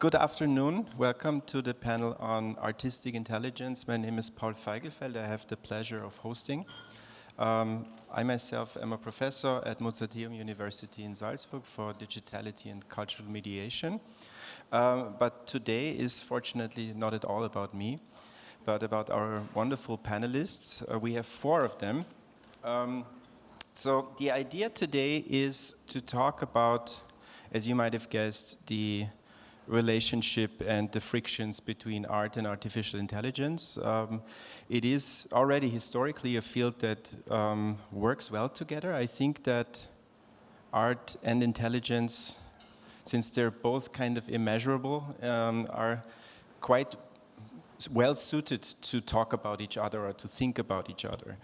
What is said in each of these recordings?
Good afternoon. Welcome to the panel on artistic intelligence. My name is Paul Feigelfeld. I have the pleasure of hosting. I myself am a professor at Mozarteum University in Salzburg for digitality and cultural mediation. But today is fortunately not at all about me, but about our wonderful panelists. We have 4 of them. So the idea today is to talk about, as you might have guessed, the relationship and the frictions between art and artificial intelligence. It is already historically a field that works well together. I think that art and intelligence, since they're both kind of immeasurable, are quite well suited to talk about each other or to think about each other.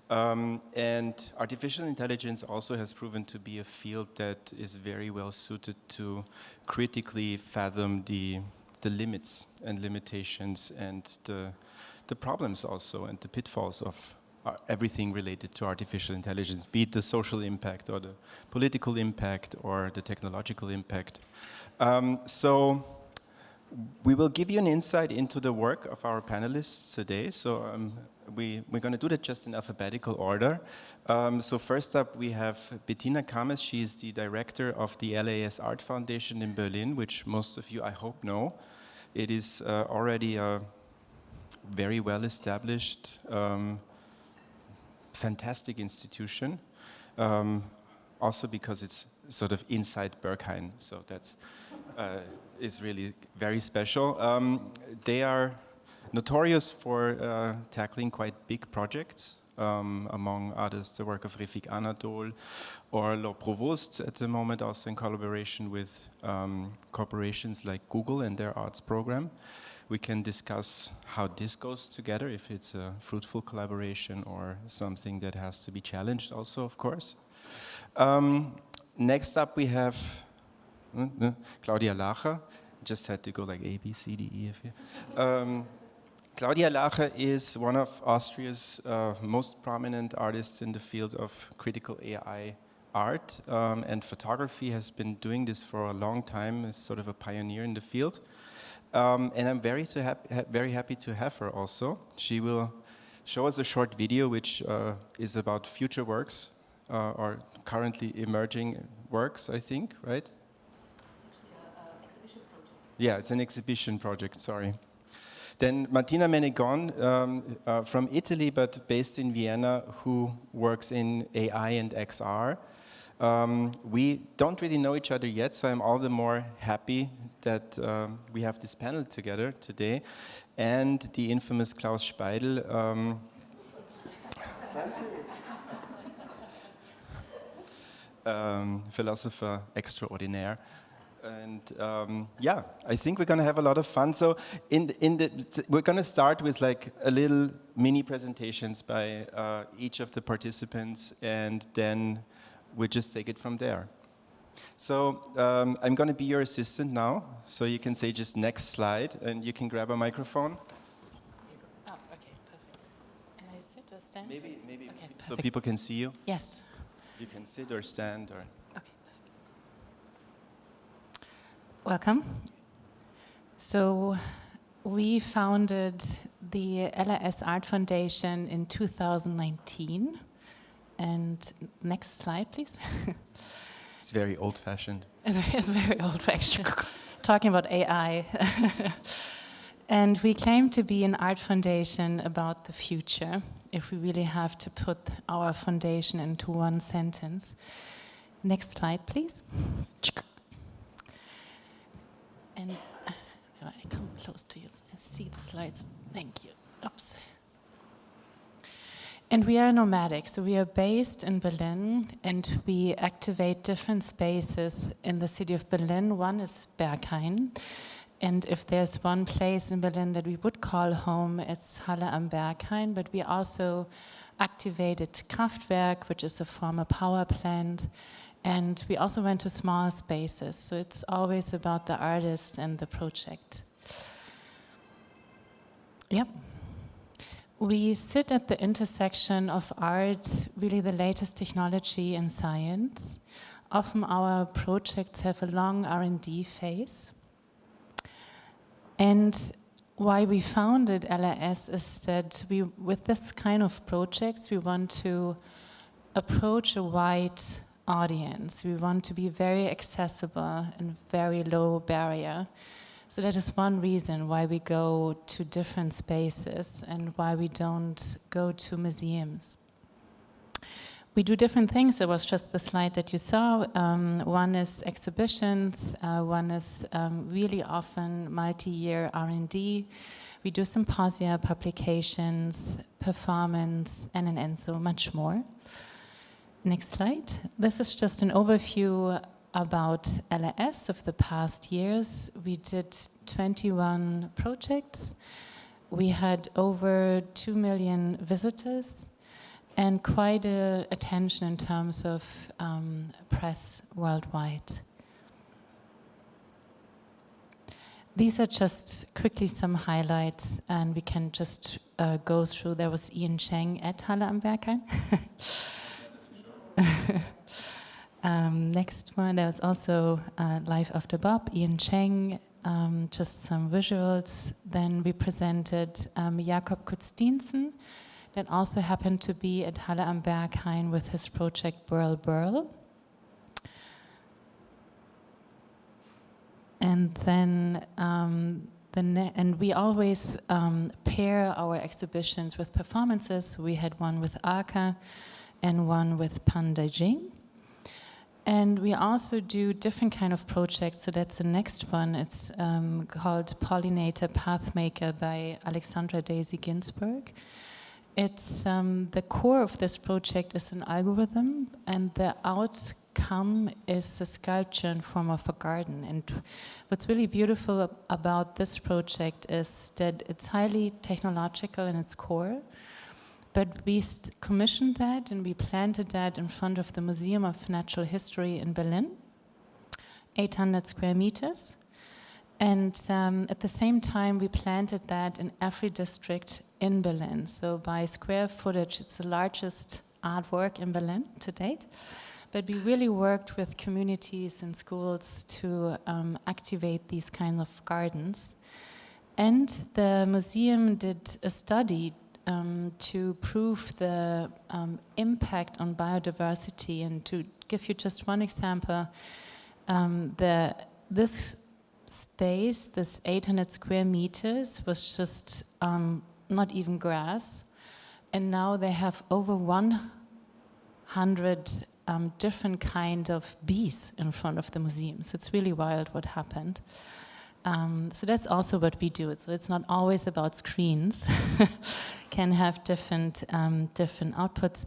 And artificial intelligence also has proven to be a field that is very well suited to critically fathom the limits and limitations and the problems also and the pitfalls of everything related to artificial intelligence, be it the social impact or the political impact or the technological impact. So we will give you an insight into the work of our panelists today. So we're going to do that just in alphabetical order. So first up we have Bettina Kames. She is the director of the LAS Art Foundation in Berlin, which most of you, I hope, know. It is already a very well established, fantastic institution. Also because it's sort of inside Berghain, so that's is really very special. They are notorious for tackling quite big projects, among others the work of Refik Anadol or Le Provost at the moment, also in collaboration with corporations like Google and their arts program. We can discuss how this goes together, if it's a fruitful collaboration or something that has to be challenged also, of course. Next up we have Claudia Larcher. Just had to go like A, B, C, D, E, F. Claudia Larcher is one of Austria's most prominent artists in the field of critical AI art and photography, has been doing this for a long time, is sort of a pioneer in the field. And I'm very happy to have her also. She will show us a short video which is about future works or currently emerging works, I think, right? Yeah, it's an exhibition project, sorry. Then Martina Menegon from Italy, but based in Vienna, who works in AI and XR. We don't really know each other yet, so I'm all the more happy that we have this panel together today. And the infamous Klaus Speidel. Philosopher extraordinaire. And yeah, I think we're going to have a lot of fun. So we're going to start with like a little mini presentations by each of the participants, and then we'll just take it from there. So I'm going to be your assistant now, so you can say just next slide, and you can grab a microphone. Oh, okay, perfect. And I sit or stand? Maybe okay, so people can see you. Yes. You can sit or stand or. Welcome. So we founded the LAS Art Foundation in 2019. And next slide, please. It's very old-fashioned. It's very old-fashioned. Talking about AI. And we claim to be an art foundation about the future, if we really have to put our foundation into one sentence. Next slide, please. And I come close to you and see the slides. Thank you. Oops. And we are nomadic, so we are based in Berlin, and we activate different spaces in the city of Berlin. One is Berghain, and if there's one place in Berlin that we would call home, it's Halle am Berghain, but we also activated Kraftwerk, which is a former power plant. And we also went to small spaces, so it's always about the artist and the project. Yep. We sit at the intersection of art, really the latest technology and science. Often our projects have a long R&D phase. And why we founded LIS is that with this kind of projects, we want to approach a wide audience. We want to be very accessible and very low barrier. So that is one reason why we go to different spaces and why we don't go to museums. We do different things. It was just the slide that you saw. One is exhibitions. One is really often multi-year R&D. We do symposia, publications, performance, and so much more. Next slide. This is just an overview about LIS of the past years. We did 21 projects. We had over 2 million visitors and quite a attention in terms of press worldwide. These are just quickly some highlights, and we can just go through. There was Ian Cheng at Halle am Berghain. Next one, there was also Live After Bob, Ian Cheng, just some visuals. Then we presented Jakob Kutzdinsen, that also happened to be at Halle am Berghain with his project Burl Burl. And then, and we always pair our exhibitions with performances. We had one with Aka and one with Panda Jing. And we also do different kind of projects. So that's the next one. It's called Pollinator Pathmaker by Alexandra Daisy Ginsburg. It's the core of this project is an algorithm, and the outcome is a sculpture in form of a garden. And what's really beautiful about this project is that it's highly technological in its core, but we commissioned that and we planted that in front of the Museum of Natural History in Berlin, 800 square meters. And at the same time, we planted that in every district in Berlin. So by square footage, it's the largest artwork in Berlin to date. But we really worked with communities and schools to activate these kinds of gardens. And the museum did a study to prove the impact on biodiversity. And to give you just one example, this space, this 800 square meters, was just not even grass, and now they have over 100 different kind of bees in front of the museum. So it's really wild what happened. So that's also what we do. So it's not always about screens. Can have different outputs.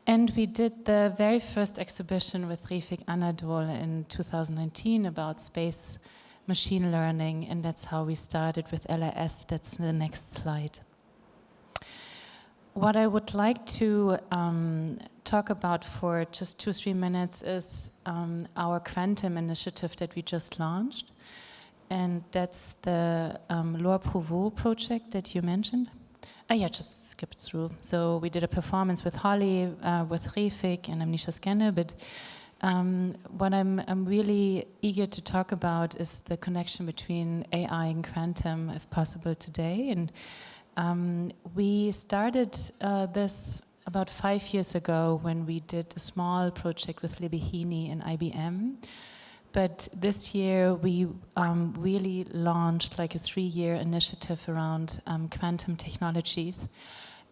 And we did the very first exhibition with Refik Anadol in 2019 about space machine learning, and that's how we started with LIS. That's the next slide. What I would like to talk about for just 2-3 minutes is our quantum initiative that we just launched. And that's the Laure Prouvost project that you mentioned. Yeah, just skipped through. So we did a performance with Holly, with Refik and Amnisha Scanner, but what I'm really eager to talk about is the connection between AI and quantum, if possible, today. And we started this about 5 years ago when we did a small project with Libby Heaney and IBM. But this year we really launched like a 3-year initiative around quantum technologies.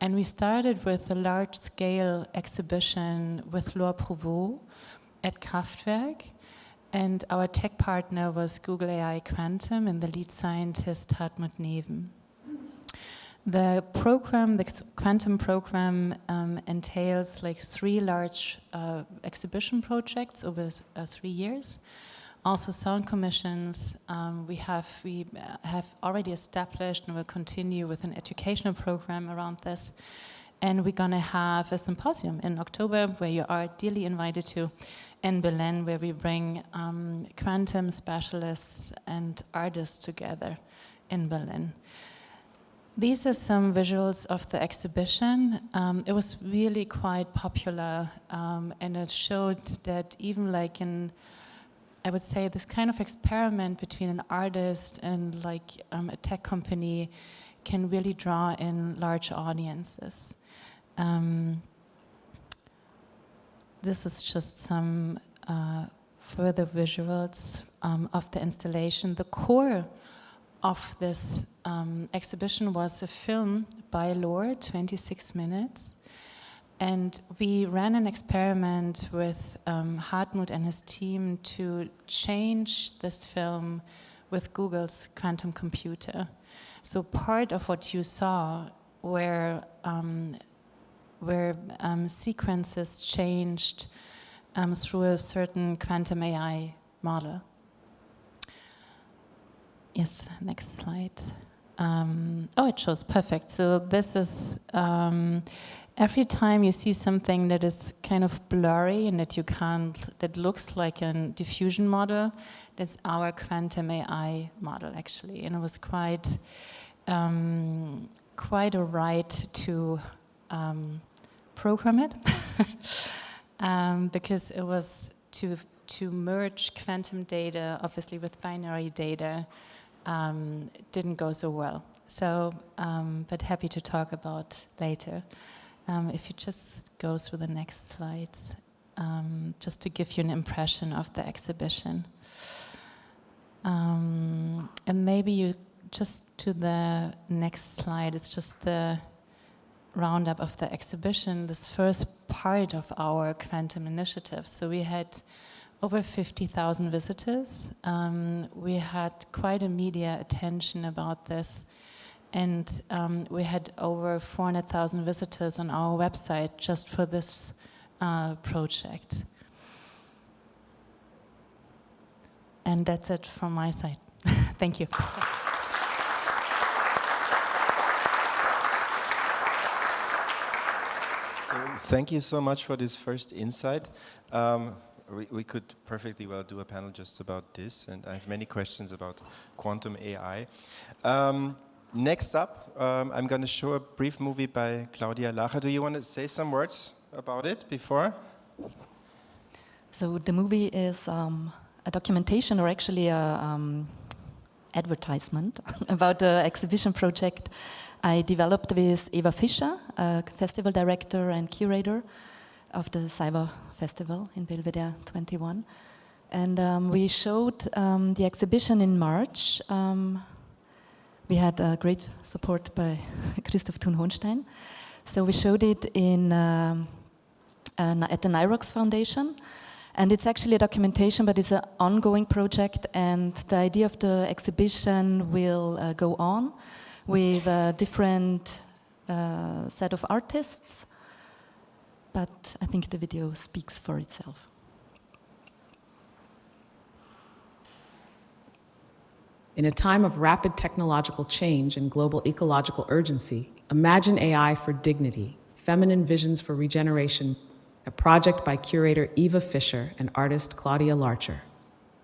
And we started with a large-scale exhibition with Laure Prouvost at Kraftwerk. And our tech partner was Google AI Quantum and the lead scientist Hartmut Neven. The program, the quantum program, entails like 3 large exhibition projects over 3 years. Also sound commissions. We have already established and will continue with an educational program around this. And we're going to have a symposium in October where you are dearly invited to, in Berlin, where we bring quantum specialists and artists together in Berlin. These are some visuals of the exhibition. It was really quite popular, and it showed that even like in I would say this kind of experiment between an artist and like a tech company can really draw in large audiences. This is just some further visuals of the installation. The core of this exhibition was a film by Lore, 26 minutes. And we ran an experiment with Hartmut and his team to change this film with Google's quantum computer. So part of what you saw were sequences changed through a certain quantum AI model. Yes, next slide. Oh, it shows perfect. So this is every time you see something that is kind of blurry and that looks like a diffusion model, that's our quantum AI model actually. And it was quite a ride to program it because it was to merge quantum data, obviously with binary data, didn't go so well. So, but happy to talk about later. If you just go through the next slides, just to give you an impression of the exhibition. And maybe you just to the next slide, it's just the roundup of the exhibition, this first part of our quantum initiative. So we had over 50,000 visitors. We had quite a media attention about this. And we had over 400,000 visitors on our website just for this project. And that's it from my side. Thank you. So thank you so much for this first insight. We could perfectly well do a panel just about this, and I have many questions about quantum AI. Next up, I'm going to show a brief movie by Claudia Larcher. Do you want to say some words about it before? So the movie is a documentation, or actually a advertisement about the exhibition project I developed with Eva Fischer, a festival director and curator of the Cyber Festival in Belvedere 21. And we showed the exhibition in March. We had great support by Christoph Thun-Hohenstein. So we showed it at the Nyrox Foundation. And it's actually a documentation, but it's an ongoing project. And the idea of the exhibition will go on with a different set of artists. But I think the video speaks for itself. In a time of rapid technological change and global ecological urgency, imagine AI for dignity, feminine visions for regeneration, a project by curator Eva Fischer and artist Claudia Larcher,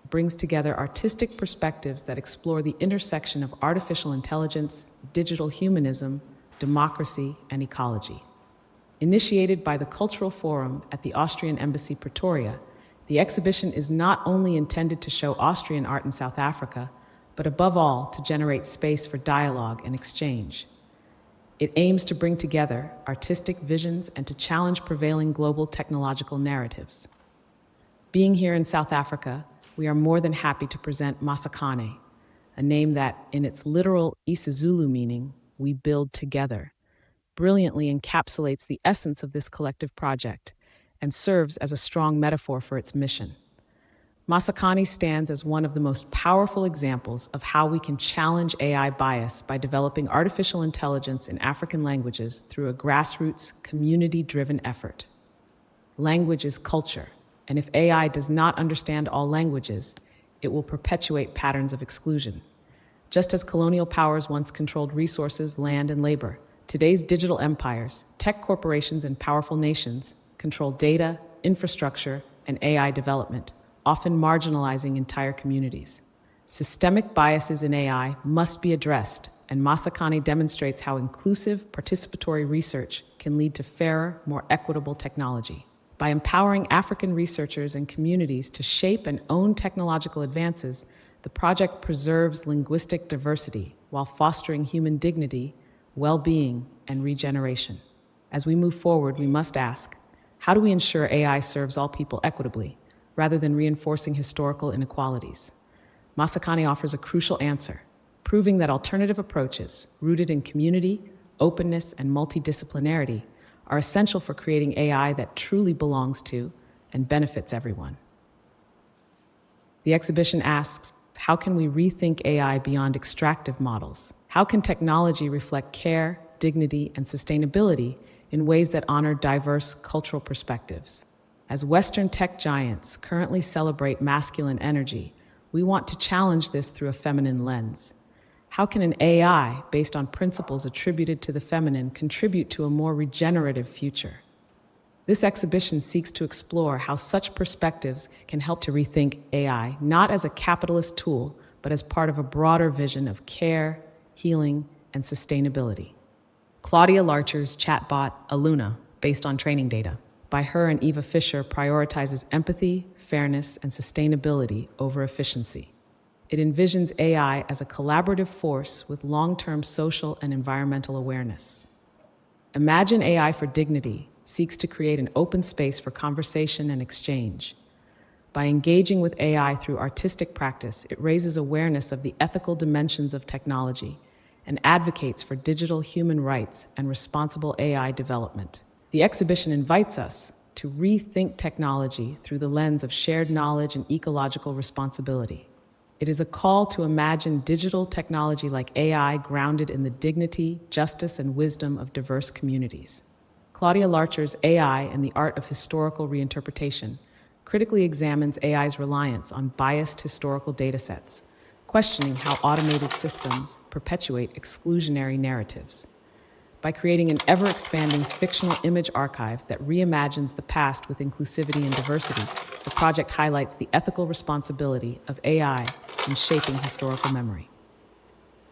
brings together artistic perspectives that explore the intersection of artificial intelligence, digital humanism, democracy, and ecology. Initiated by the Cultural Forum at the Austrian Embassy Pretoria, the exhibition is not only intended to show Austrian art in South Africa, but above all, to generate space for dialogue and exchange. It aims to bring together artistic visions and to challenge prevailing global technological narratives. Being here in South Africa, we are more than happy to present Masakane, a name that, in its literal isiZulu meaning, we build together, brilliantly encapsulates the essence of this collective project and serves as a strong metaphor for its mission. Masakane stands as one of the most powerful examples of how we can challenge AI bias by developing artificial intelligence in African languages through a grassroots, community-driven effort. Language is culture, and if AI does not understand all languages, it will perpetuate patterns of exclusion. Just as colonial powers once controlled resources, land, and labor, today's digital empires, tech corporations, and powerful nations control data, infrastructure, and AI development, often marginalizing entire communities. Systemic biases in AI must be addressed, and Masakane demonstrates how inclusive, participatory research can lead to fairer, more equitable technology. By empowering African researchers and communities to shape and own technological advances, the project preserves linguistic diversity while fostering human dignity, well-being, and regeneration. As we move forward, we must ask, how do we ensure AI serves all people equitably, rather than reinforcing historical inequalities? Masakane offers a crucial answer, proving that alternative approaches, rooted in community, openness, and multidisciplinarity, are essential for creating AI that truly belongs to and benefits everyone. The exhibition asks, how can we rethink AI beyond extractive models? How can technology reflect care, dignity, and sustainability in ways that honor diverse cultural perspectives? As Western tech giants currently celebrate masculine energy, we want to challenge this through a feminine lens. How can an AI, based on principles attributed to the feminine, contribute to a more regenerative future? This exhibition seeks to explore how such perspectives can help to rethink AI, not as a capitalist tool, but as part of a broader vision of care, healing, and sustainability. Claudia Larcher's chatbot, Aluna, based on training data, by her and Eva Fischer, prioritizes empathy, fairness, and sustainability over efficiency. It envisions AI as a collaborative force with long-term social and environmental awareness. Imagine AI for Dignity seeks to create an open space for conversation and exchange. By engaging with AI through artistic practice, it raises awareness of the ethical dimensions of technology and advocates for digital human rights and responsible AI development. The exhibition invites us to rethink technology through the lens of shared knowledge and ecological responsibility. It is a call to imagine digital technology like AI grounded in the dignity, justice, and wisdom of diverse communities. Claudia Larcher's AI and the Art of Historical Reinterpretation critically examines AI's reliance on biased historical datasets, questioning how automated systems perpetuate exclusionary narratives. By creating an ever-expanding fictional image archive that reimagines the past with inclusivity and diversity, the project highlights the ethical responsibility of AI in shaping historical memory.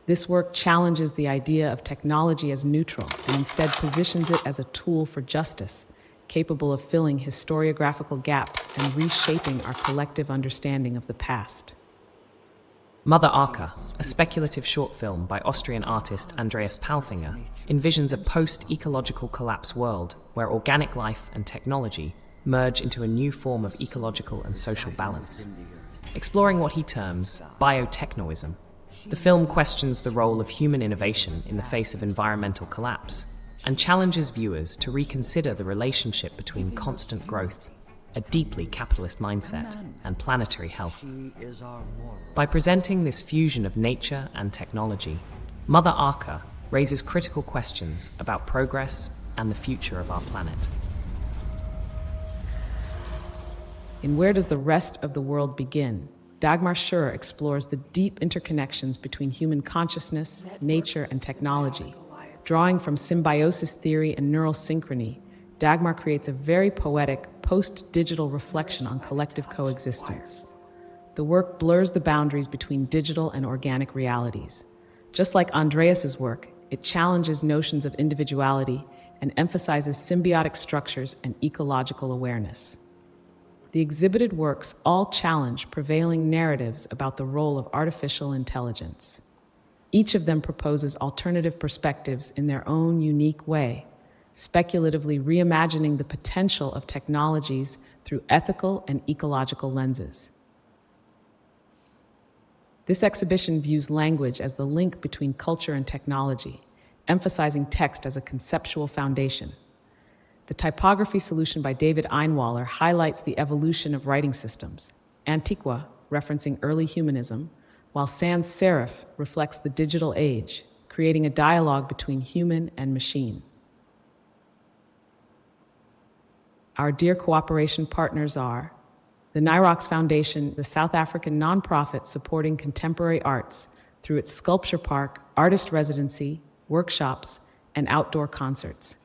This work challenges the idea of technology as neutral and instead positions it as a tool for justice, capable of filling historiographical gaps and reshaping our collective understanding of the past. Mother Arca, a speculative short film by Austrian artist Andreas Palfinger, envisions a post-ecological collapse world where organic life and technology merge into a new form of ecological and social balance. Exploring what he terms biotechnoism, the film questions the role of human innovation in the face of environmental collapse and challenges viewers to reconsider the relationship between constant growth, a deeply capitalist mindset, and planetary health. By presenting this fusion of nature and technology, Mother Arca raises critical questions about progress and the future of our planet. In Where Does the Rest of the World Begin? Dagmar Schur explores the deep interconnections between human consciousness, nature, and technology. Drawing from symbiosis theory and neural synchrony, Dagmar creates a very poetic, post-digital reflection on collective coexistence. The work blurs the boundaries between digital and organic realities. Just like Andreas's work, it challenges notions of individuality and emphasizes symbiotic structures and ecological awareness. The exhibited works all challenge prevailing narratives about the role of artificial intelligence. Each of them proposes alternative perspectives in their own unique way, speculatively reimagining the potential of technologies through ethical and ecological lenses. This exhibition views language as the link between culture and technology, emphasizing text as a conceptual foundation. The typography solution by David Einwaller highlights the evolution of writing systems, Antiqua referencing early humanism, while sans serif reflects the digital age, creating a dialogue between human and machine. Our dear cooperation partners are the Nyrox Foundation, the South African nonprofit supporting contemporary arts through its sculpture park, artist residency, workshops, and outdoor concerts.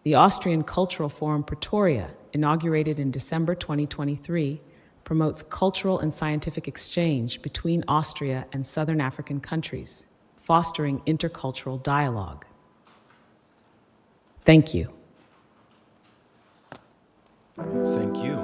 The Austrian Cultural Forum Pretoria, inaugurated in December 2023, promotes cultural and scientific exchange between Austria and Southern African countries, fostering intercultural dialogue. Thank you. Thank you.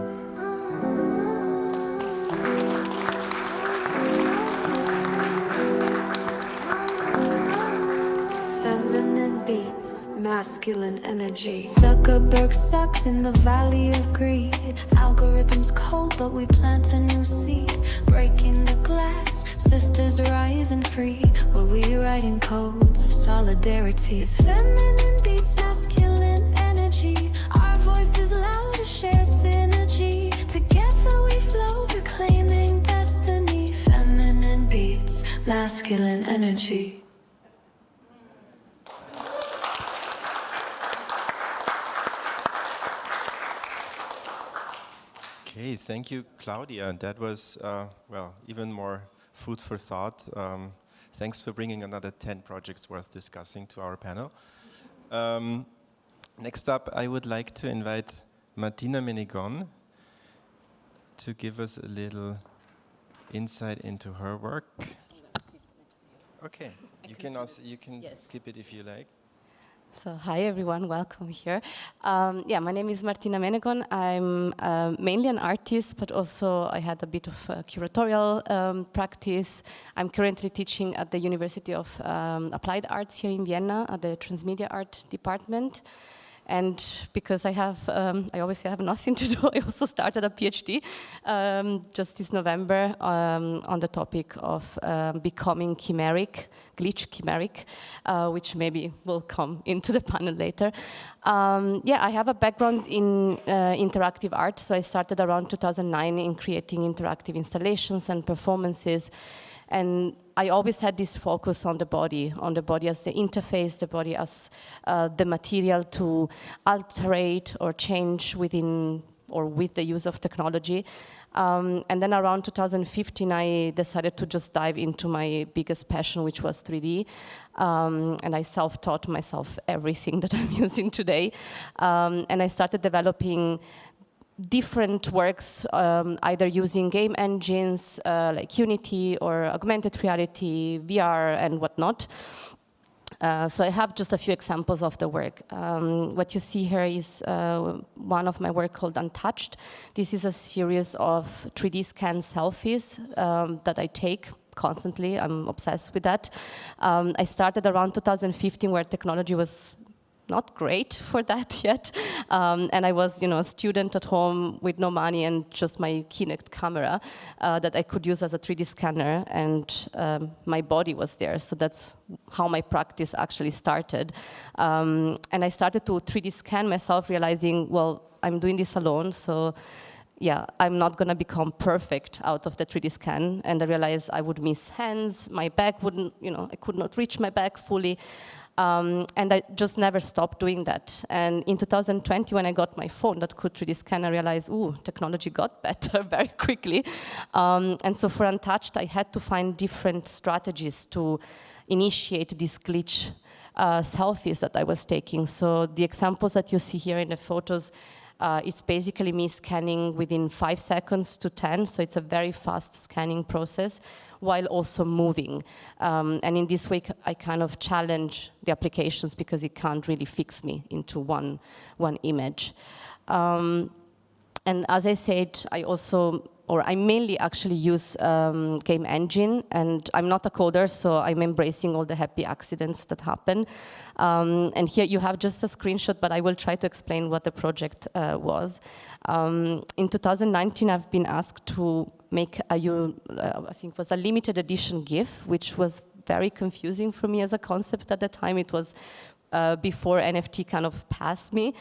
Feminine beats, masculine energy. Zuckerberg sucks in the valley of greed. Algorithms cold, but we plant a new seed. Breaking the glass, sisters rise and free. We're rewriting codes of solidarity. It's feminine beats, masculine energy. Our voice is loud, a shared synergy. Together we flow, reclaiming destiny. Feminine beats, masculine energy. Okay, thank you, Claudia. That was, well, even more food for thought. Thanks for bringing another 10 projects worth discussing to our panel. Next up, I would like to invite Martina Menegon to give us a little insight into her work. Okay, you can also, skip it if you like. So hi everyone, welcome here. Yeah, my name is Martina Menegon. I'm mainly an artist, but also I had a bit of curatorial practice. I'm currently teaching at the University of Applied Arts here in Vienna at the Transmedia Art department. And because I obviously have nothing to do, I also started a PhD just this November on the topic of becoming chimeric, glitch chimeric, which maybe will come into the panel later. Yeah, I have a background in interactive art, so I started around 2009 in creating interactive installations and performances. And I always had this focus on the body as the interface, the body as the material to alterate or change within or with the use of technology. And then around 2015, I decided to just dive into my biggest passion, which was 3D. And I self-taught myself everything that I'm using today. And I started developing different works, either using game engines like Unity or augmented reality, VR and whatnot. So I have just a few examples of the work. What you see here is one of my work called Untouched. This is a series of 3D scan selfies that I take constantly. I'm obsessed with that. I started around 2015 where technology was not great for that yet. And I was, a student at home with no money and just my Kinect camera that I could use as a 3D scanner, and my body was there. So that's how my practice actually started. And I started to 3D scan myself, realizing, well, I'm doing this alone, so yeah, I'm not gonna become perfect out of the 3D scan. And I realized I would miss hands, my back wouldn't, I could not reach my back fully. And I just never stopped doing that. And in 2020, when I got my phone that could 3D scan, I realized, ooh, technology got better very quickly. And so for Untouched, I had to find different strategies to initiate these glitch selfies that I was taking. So the examples that you see here in the photos, it's basically me scanning within 5 seconds to 10, so it's a very fast scanning process, while also moving. And in this way, I kind of challenge the applications because it can't really fix me into one image. And as I said, I mainly actually use game engine, and I'm not a coder, so I'm embracing all the happy accidents that happen. And here you have just a screenshot, but I will try to explain what the project was. In 2019, I've been asked to make I think it was a limited edition GIF, which was very confusing for me as a concept at the time. It was before NFT kind of passed me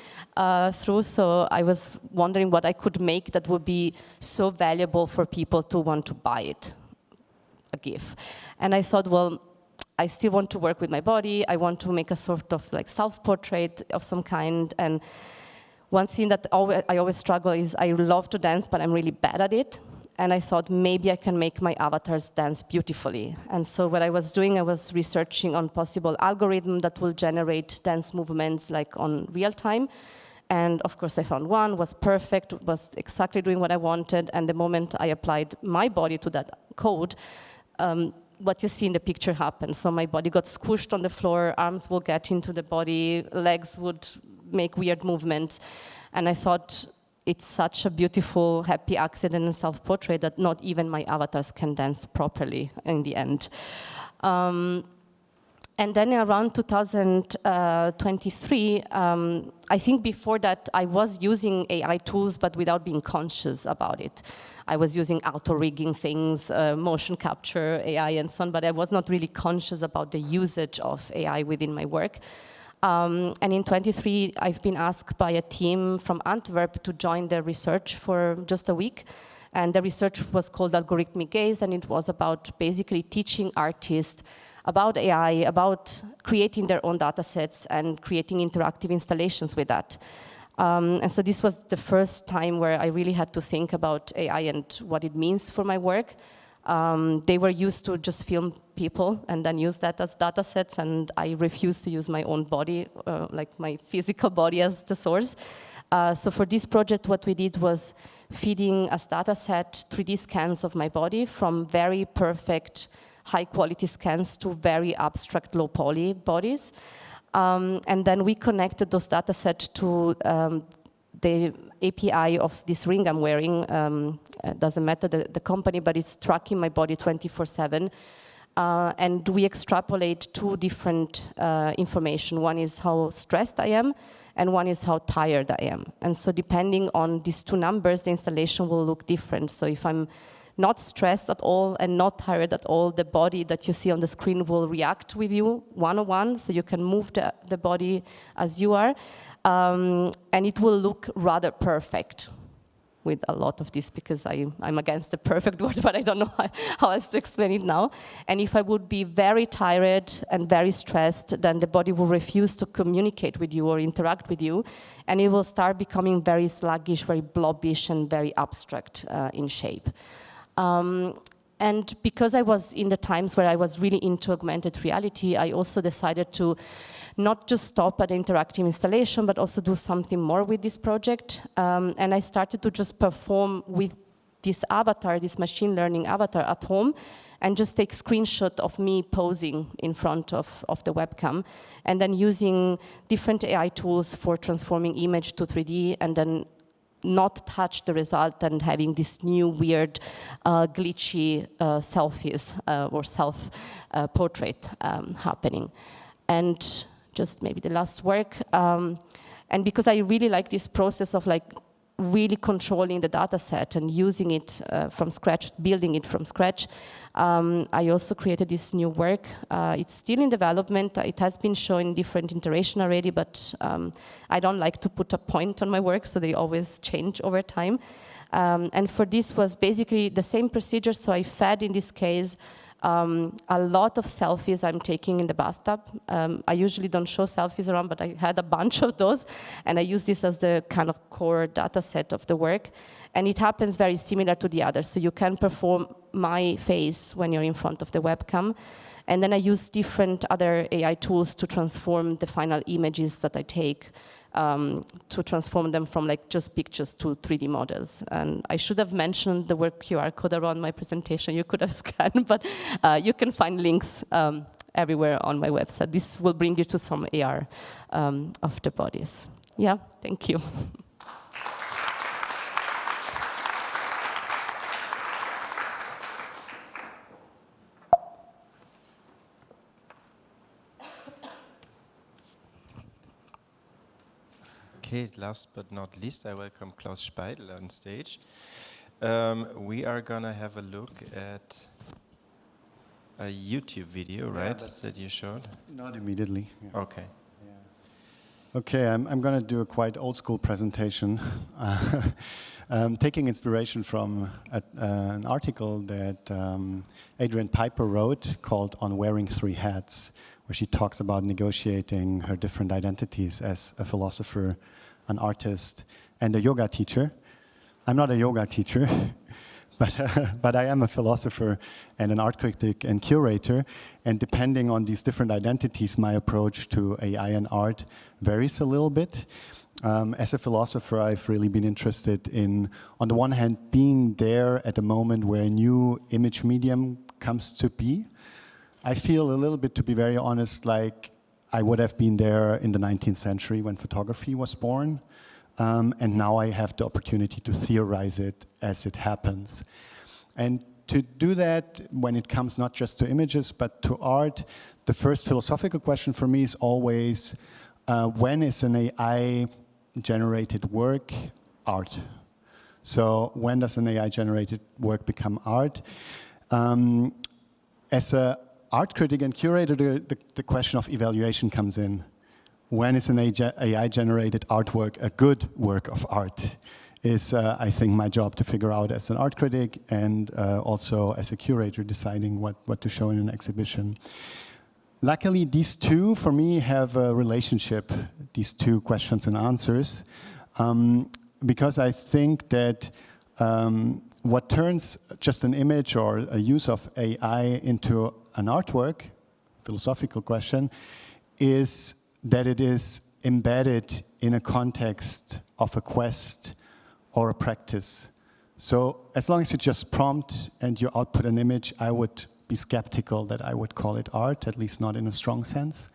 through, so I was wondering what I could make that would be so valuable for people to want to buy it, a GIF. And I thought, well, I still want to work with my body, I want to make a sort of like self-portrait of some kind, and one thing that I always struggle is I love to dance, but I'm really bad at it. And I thought maybe I can make my avatars dance beautifully. And so what I was doing, I was researching on possible algorithm that will generate dance movements like on real time. And of course I found one, was perfect, was exactly doing what I wanted. And the moment I applied my body to that code, what you see in the picture happened. So my body got squished on the floor, arms will get into the body, legs would make weird movements. And I thought, it's such a beautiful, happy accident and self-portrait that not even my avatars can dance properly in the end. And then around 2023, I think before that I was using AI tools, but without being conscious about it. I was using auto-rigging things, motion capture, AI and so on, but I was not really conscious about the usage of AI within my work. And in 23, I've been asked by a team from Antwerp to join their research for just a week. And the research was called Algorithmic Gaze, and it was about basically teaching artists about AI, about creating their own data sets and creating interactive installations with that. And so this was the first time where I really had to think about AI and what it means for my work. They were used to just film people and then use that as data sets, and I refused to use my own body, like my physical body as the source. So for this project, what we did was feeding as data set 3D scans of my body from very perfect, high-quality scans to very abstract, low-poly bodies. And then we connected those data sets to the API of this ring I'm wearing. It doesn't matter the company, but it's tracking my body 24/7. And we extrapolate two different information. One is how stressed I am, and one is how tired I am. And so depending on these two numbers, the installation will look different. So if I'm not stressed at all and not tired at all, the body that you see on the screen will react with you one-on-one, so you can move the body as you are, and it will look rather perfect with a lot of this, because I'm against the perfect word, but I don't know how else to explain it now. And if I would be very tired and very stressed, then the body will refuse to communicate with you or interact with you, and it will start becoming very sluggish, very blobbish, and very abstract in shape. And because I was in the times where I was really into augmented reality, I also decided to not just stop at interactive installation, but also do something more with this project. And I started to just perform with this avatar, this machine learning avatar at home, and just take screenshot of me posing in front of the webcam, and then using different AI tools for transforming image to 3D, and then not touch the result and having this new weird glitchy selfies or self-portrait happening. And just maybe the last work, and because I really like this process of like really controlling the data set and using it from scratch, building it from scratch, I also created this new work. It's still in development. It has been shown in different iteration already, but I don't like to put a point on my work, so they always change over time. And for this was basically the same procedure, so I fed, in this case, a lot of selfies I'm taking in the bathtub. I usually don't show selfies around, but I had a bunch of those, and I use this as the kind of core data set of the work. And it happens very similar to the others. So you can perform my face when you're in front of the webcam. And then I use different other AI tools to transform the final images that I take, to transform them from like just pictures to 3D models. And I should have mentioned the word QR code around my presentation. You could have scanned, but you can find links everywhere on my website. This will bring you to some AR of the bodies. Yeah, thank you. Okay, last but not least, I welcome Klaus Speidel on stage. We are going to have a look at a YouTube video, right, that you showed? Not immediately. Yeah. Okay. Yeah. Okay, I'm going to do a quite old school presentation, taking inspiration from an article that Adrienne Piper wrote called On Wearing Three Hats, where she talks about negotiating her different identities as a philosopher, an artist, and a yoga teacher. I'm not a yoga teacher, but I am a philosopher and an art critic and curator, and depending on these different identities, my approach to AI and art varies a little bit. As a philosopher, I've really been interested in, on the one hand, being there at the moment where a new image medium comes to be. I feel a little bit, to be very honest, like I would have been there in the 19th century when photography was born. and now I have the opportunity to theorize it as it happens. And to do that, when it comes not just to images, but to art, the first philosophical question for me is always, when is an AI-generated work art? So when does an AI-generated work become art? As an art critic and curator, the question of evaluation comes in. When is an AI-generated artwork a good work of art? Is, I think, my job to figure out as an art critic and also as a curator deciding what to show in an exhibition. Luckily, these two, for me, have a relationship, these two questions and answers, because I think that what turns just an image or a use of AI into an artwork, philosophical question, is that it is embedded in a context of a quest or a practice. So as long as you just prompt and you output an image, I would be skeptical that I would call it art, at least not in a strong sense.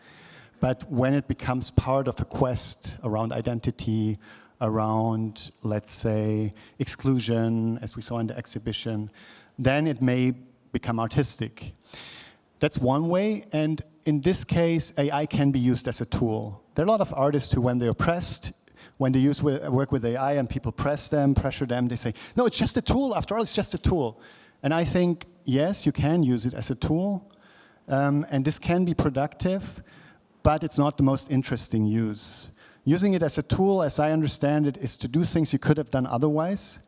But when it becomes part of a quest around identity, around, let's say, exclusion, as we saw in the exhibition, then it may become artistic. That's one way, and in this case, AI can be used as a tool. There are a lot of artists who, when they're pressed, when they work with AI and people pressure them, they say, no, it's just a tool, after all, it's just a tool. And I think, yes, you can use it as a tool, and this can be productive, but it's not the most interesting use. Using it as a tool, as I understand it, is to do things you could have done otherwise,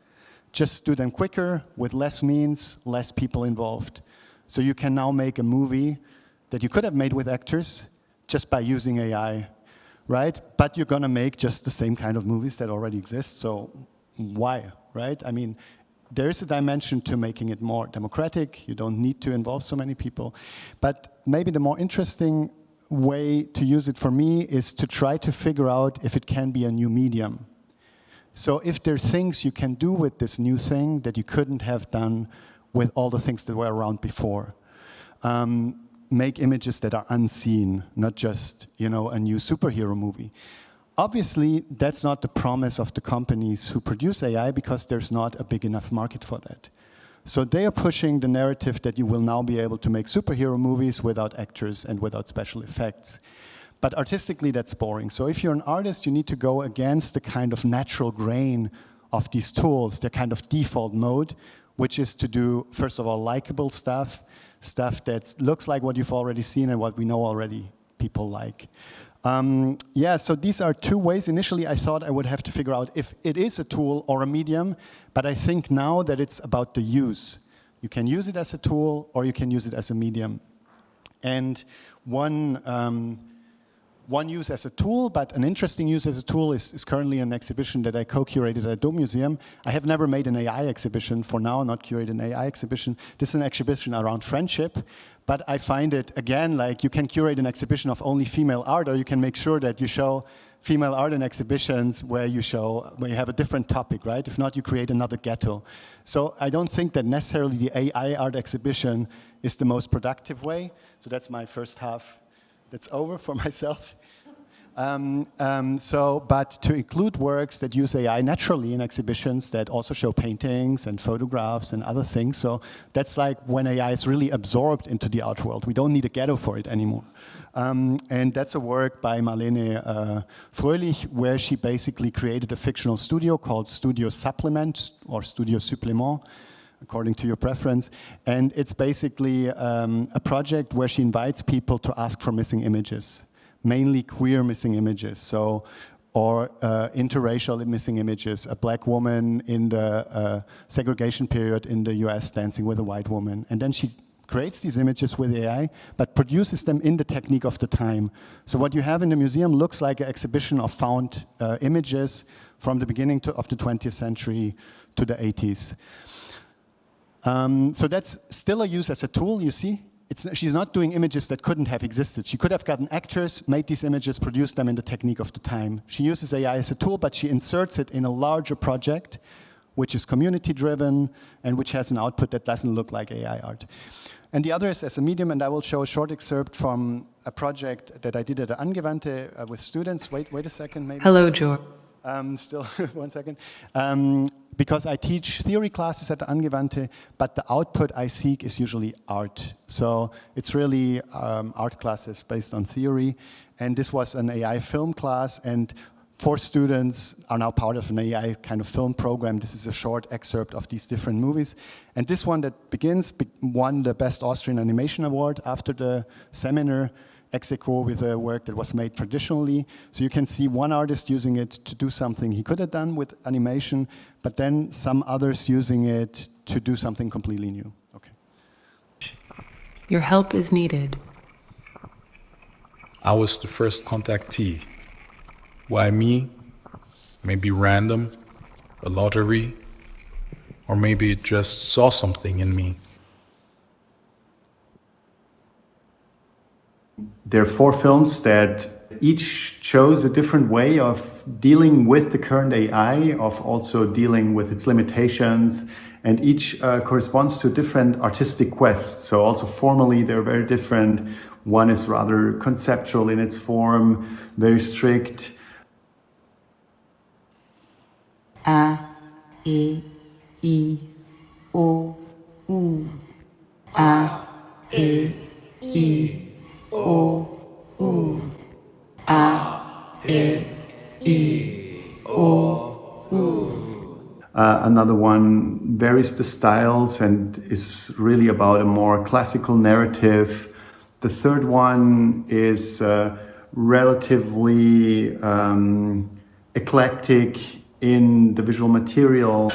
just do them quicker, with less means, less people involved. So you can now make a movie that you could have made with actors just by using AI, right? But you're gonna make just the same kind of movies that already exist, so why, right? I mean, there is a dimension to making it more democratic. You don't need to involve so many people. But maybe the more interesting way to use it for me is to try to figure out if it can be a new medium. So if there are things you can do with this new thing that you couldn't have done with all the things that were around before. Make images that are unseen, not just, you know, a new superhero movie. Obviously, that's not the promise of the companies who produce AI because there's not a big enough market for that. So they are pushing the narrative that you will now be able to make superhero movies without actors and without special effects. But artistically, that's boring. So if you're an artist, you need to go against the kind of natural grain of these tools, their kind of default mode, which is to do, first of all, likable stuff that looks like what you've already seen and what we know already people like. Yeah, so these are two ways. Initially, I thought I would have to figure out if it is a tool or a medium, but I think now that it's about the use. You can use it as a tool or you can use it as a medium. And one use as a tool, but an interesting use as a tool is currently an exhibition that I co-curated at Dome Museum. I have never made an AI exhibition for now, not curated an AI exhibition. This is an exhibition around friendship, but I find it, again, like you can curate an exhibition of only female art, or you can make sure that you show female art in exhibitions where you have a different topic, right? If not, you create another ghetto. So I don't think that necessarily the AI art exhibition is the most productive way. So that's my first half. That's over for myself. But to include works that use AI naturally in exhibitions that also show paintings and photographs and other things. So that's like when AI is really absorbed into the art world. We don't need a ghetto for it anymore. And that's a work by Marlene Fröhlich, where she basically created a fictional studio called Studio Supplement or Studio Supplement, according to your preference. And it's basically a project where she invites people to ask for missing images, mainly queer missing images, or interracial missing images. A black woman in the segregation period in the US dancing with a white woman. And then she creates these images with AI, but produces them in the technique of the time. So what you have in the museum looks like an exhibition of found images from the beginning of the 20th century to the 80s. So that's still a use as a tool, you see. She's not doing images that couldn't have existed. She could have gotten actors, made these images, produced them in the technique of the time. She uses AI as a tool, but she inserts it in a larger project, which is community-driven and which has an output that doesn't look like AI art. And the other is as a medium, and I will show a short excerpt from a project that I did at Angewandte with students. Wait a second, maybe. Hello, George. Still, 1 second. Because I teach theory classes at the Angewandte, but the output I seek is usually art. So it's really art classes based on theory. And this was an AI film class, and 4 students are now part of an AI kind of film program. This is a short excerpt of these different movies. And this one that begins won the Best Austrian Animation Award after the seminar, ex aequo with a work that was made traditionally. So you can see one artist using it to do something he could have done with animation, but then some others using it to do something completely new. Okay. Your help is needed. I was the first contactee. Why me? Maybe random, a lottery, or maybe it just saw something in me. There are 4 films that each chose a different way of dealing with the current AI, of also dealing with its limitations, and each corresponds to a different artistic quest. So also formally they're very different. One is rather conceptual in its form, very strict. A, E, I, O, U. A, E, I, O, U. A, E, I, O, U. Another one varies the styles and is really about a more classical narrative. The third one is relatively eclectic in the visual material.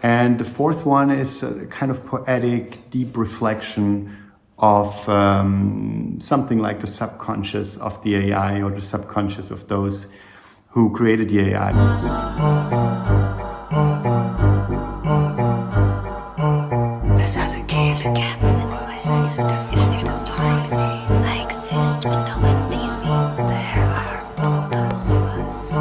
And the fourth one is a kind of poetic, deep reflection of something like the subconscious of the AI or the subconscious of those who created the AI. This has a case again. I exist when no one sees me. There are multiple of us.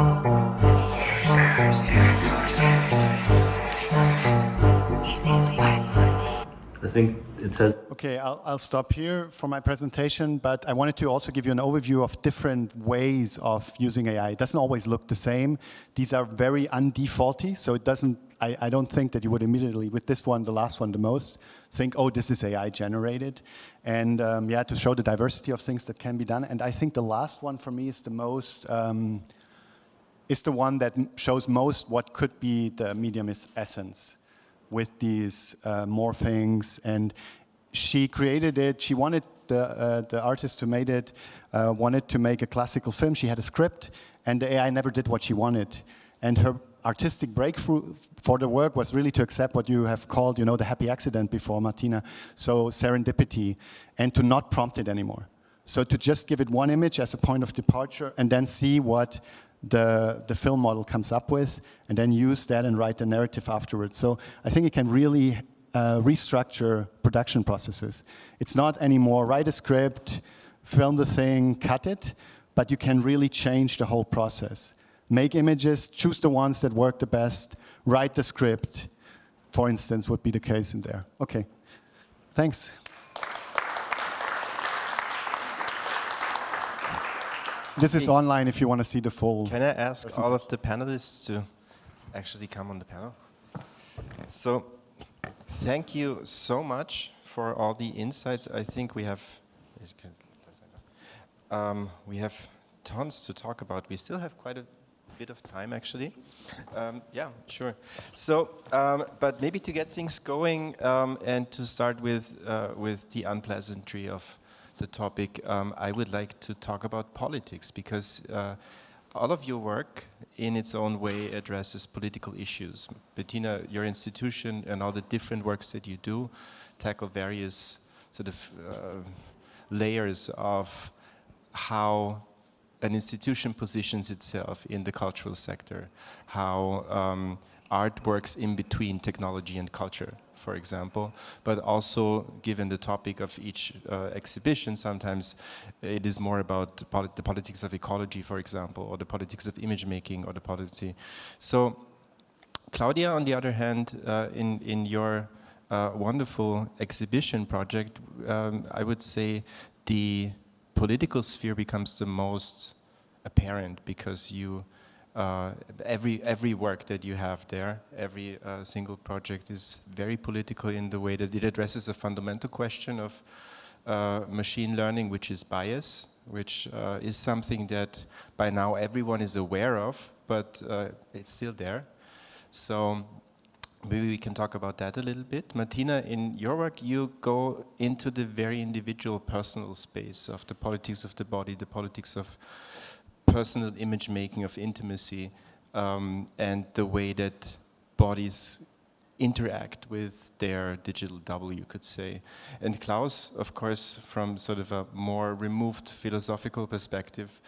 Is this my money? I think it has. Okay, I'll stop here for my presentation, but I wanted to also give you an overview of different ways of using AI. It doesn't always look the same. These are very undefaulty, so it doesn't, I don't think that you would immediately, with this one, the last one the most, think, oh, this is AI generated. And yeah, to show the diversity of things that can be done. And I think the last one for me is the most, is the one that shows most what could be the medium's essence with these morphings. And she created it, she wanted, the artist who made it, wanted to make a classical film. She had a script, and the AI never did what she wanted. And her artistic breakthrough for the work was really to accept what you have called, you know, the happy accident before, Martina, so serendipity, and to not prompt it anymore. So to just give it one image as a point of departure, and then see what the film model comes up with, and then use that and write the narrative afterwards. So I think it can really restructure production processes. It's not anymore write a script, film the thing, cut it, but you can really change the whole process. Make images, choose the ones that work the best, write the script, for instance, would be the case in there. Okay, thanks. This is online if you want to see the full. Can I ask all of the panelists to actually come on the panel? So, thank you so much for all the insights. I think we have tons to talk about. We still have quite a bit of time, actually. Yeah, sure. So, but maybe to get things going and to start with the unpleasantry of the topic, I would like to talk about politics, because all of your work in its own way addresses political issues. Bettina, your institution and all the different works that you do tackle various sort of layers of how an institution positions itself in the cultural sector, how artworks in between technology and culture, for example, but also given the topic of each exhibition, sometimes it is more about the politics of ecology, for example, or the politics of image making, or the policy. So Claudia, on the other hand, in your wonderful exhibition project, I would say the political sphere becomes the most apparent, because you every work that you have there, every single project is very political in the way that it addresses a fundamental question of machine learning, which is bias, which is something that by now everyone is aware of, but it's still there. So maybe we can talk about that a little bit. Martina, in your work, you go into the very individual personal space of the politics of the body, the politics of personal image making, of intimacy, and the way that bodies interact with their digital double, you could say. And Klaus, of course, from sort of a more removed philosophical perspective,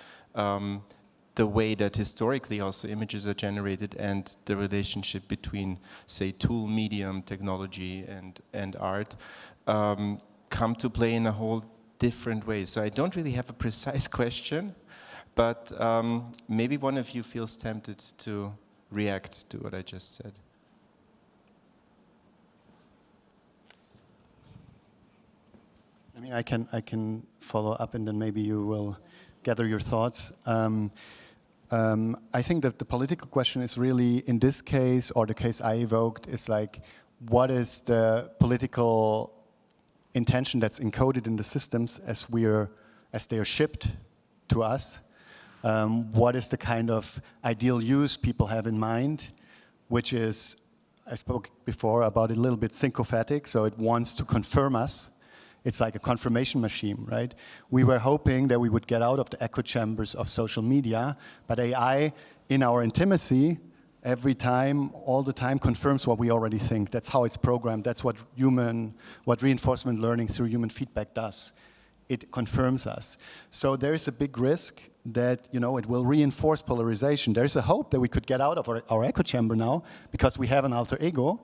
the way that historically also images are generated and the relationship between, say, tool, medium, technology, and art come to play in a whole different way. So I don't really have a precise question, but maybe one of you feels tempted to react to what I just said. I mean, I can follow up, and then maybe you will gather your thoughts. I think that the political question is really, in this case, or the case I evoked, is like, what is the political intention that's encoded in the systems as they are shipped to us? What is the kind of ideal use people have in mind, which is, I spoke before about it, a little bit syncophatic, so it wants to confirm us. It's like a confirmation machine, right? We were hoping that we would get out of the echo chambers of social media, but AI, in our intimacy, every time, all the time, confirms what we already think. That's how it's programmed. That's what reinforcement learning through human feedback does. It confirms us. So there is a big risk that, you know, it will reinforce polarization. There's a hope that we could get out of our echo chamber now, because we have an alter ego.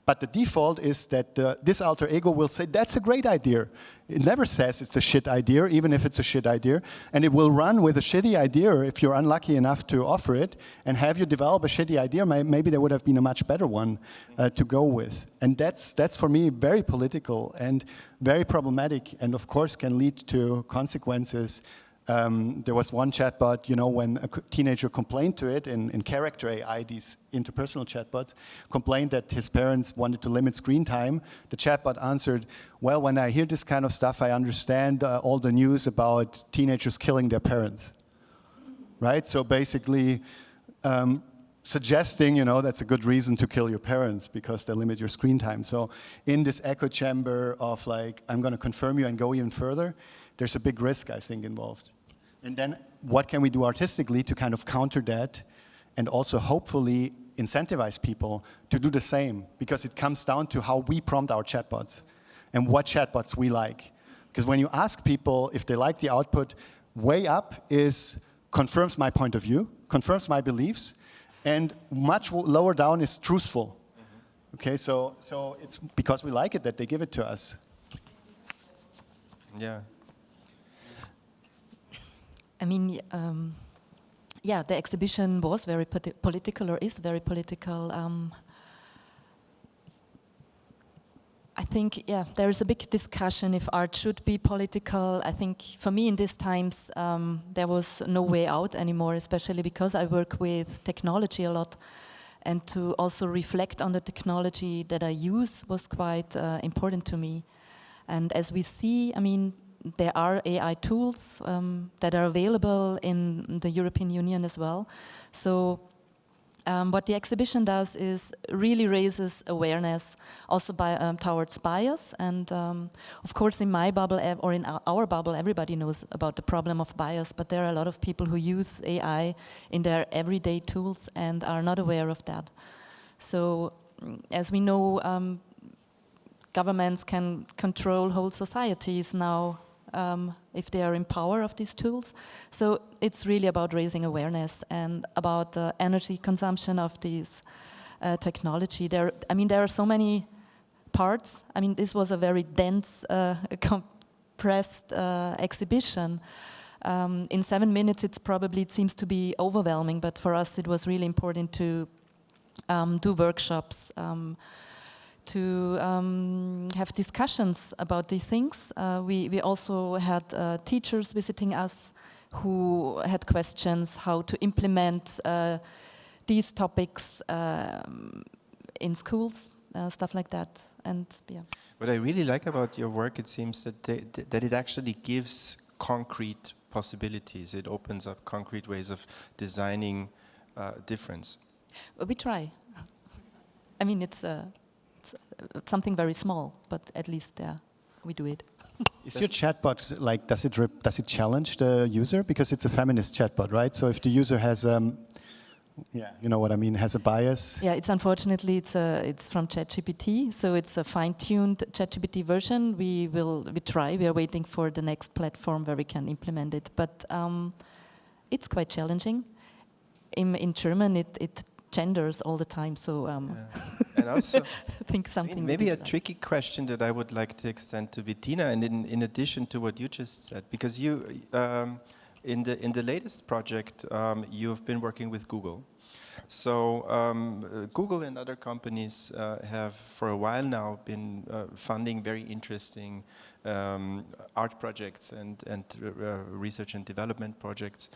But the default is that this alter ego will say, that's a great idea. It never says it's a shit idea, even if it's a shit idea. And it will run with a shitty idea if you're unlucky enough to offer it. And have you develop a shitty idea, maybe there would have been a much better one to go with. And that's for me very political and very problematic, and of course can lead to consequences. There was one chatbot, you know, when a teenager complained to it in character AI, these interpersonal chatbots, complained that his parents wanted to limit screen time. The chatbot answered, well, when I hear this kind of stuff, I understand all the news about teenagers killing their parents, right? So basically suggesting, you know, that's a good reason to kill your parents because they limit your screen time. So in this echo chamber of like, I'm going to confirm you and go even further, there's a big risk, I think, involved. And then what can we do artistically to kind of counter that and also hopefully incentivize people to do the same? Because it comes down to how we prompt our chatbots and what chatbots we like. Because when you ask people if they like the output, way up is confirms my point of view, confirms my beliefs, and much lower down is truthful. Okay, so it's because we like it that they give it to us. Yeah. I mean, yeah, the exhibition was very political, or is very political. I think, yeah, there is a big discussion if art should be political. I think for me in these times, there was no way out anymore, especially because I work with technology a lot. And to also reflect on the technology that I use was quite important to me. And as we see, I mean, there are AI tools that are available in the European Union as well. So what the exhibition does is really raises awareness also towards bias. And of course in my bubble, or in our bubble, everybody knows about the problem of bias, but there are a lot of people who use AI in their everyday tools and are not aware of that. So as we know, governments can control whole societies now if they are in power of these tools. So it's really about raising awareness and about the energy consumption of these technology. There are so many parts. I mean, this was a very dense, compressed exhibition. In 7 minutes, it seems to be overwhelming, but for us, it was really important to do workshops, to have discussions about these things. We also had teachers visiting us who had questions how to implement these topics in schools, stuff like that. And yeah. What I really like about your work, it seems that it actually gives concrete possibilities. It opens up concrete ways of designing difference. We try. I mean, it's something very small, but at least we do it. Is your chatbot like? Does it challenge the user, because it's a feminist chatbot, right? So if the user has you know what I mean, has a bias. Yeah, unfortunately it's from ChatGPT, so it's a fine-tuned ChatGPT version. We try. We are waiting for the next platform where we can implement it, but it's quite challenging. In German, it genders all the time, so and also I think something. Maybe a tricky question that I would like to extend to Bettina, and in addition to what you just said, because you in the latest project you've been working with Google. So Google and other companies have for a while now been funding very interesting art projects and research and development projects.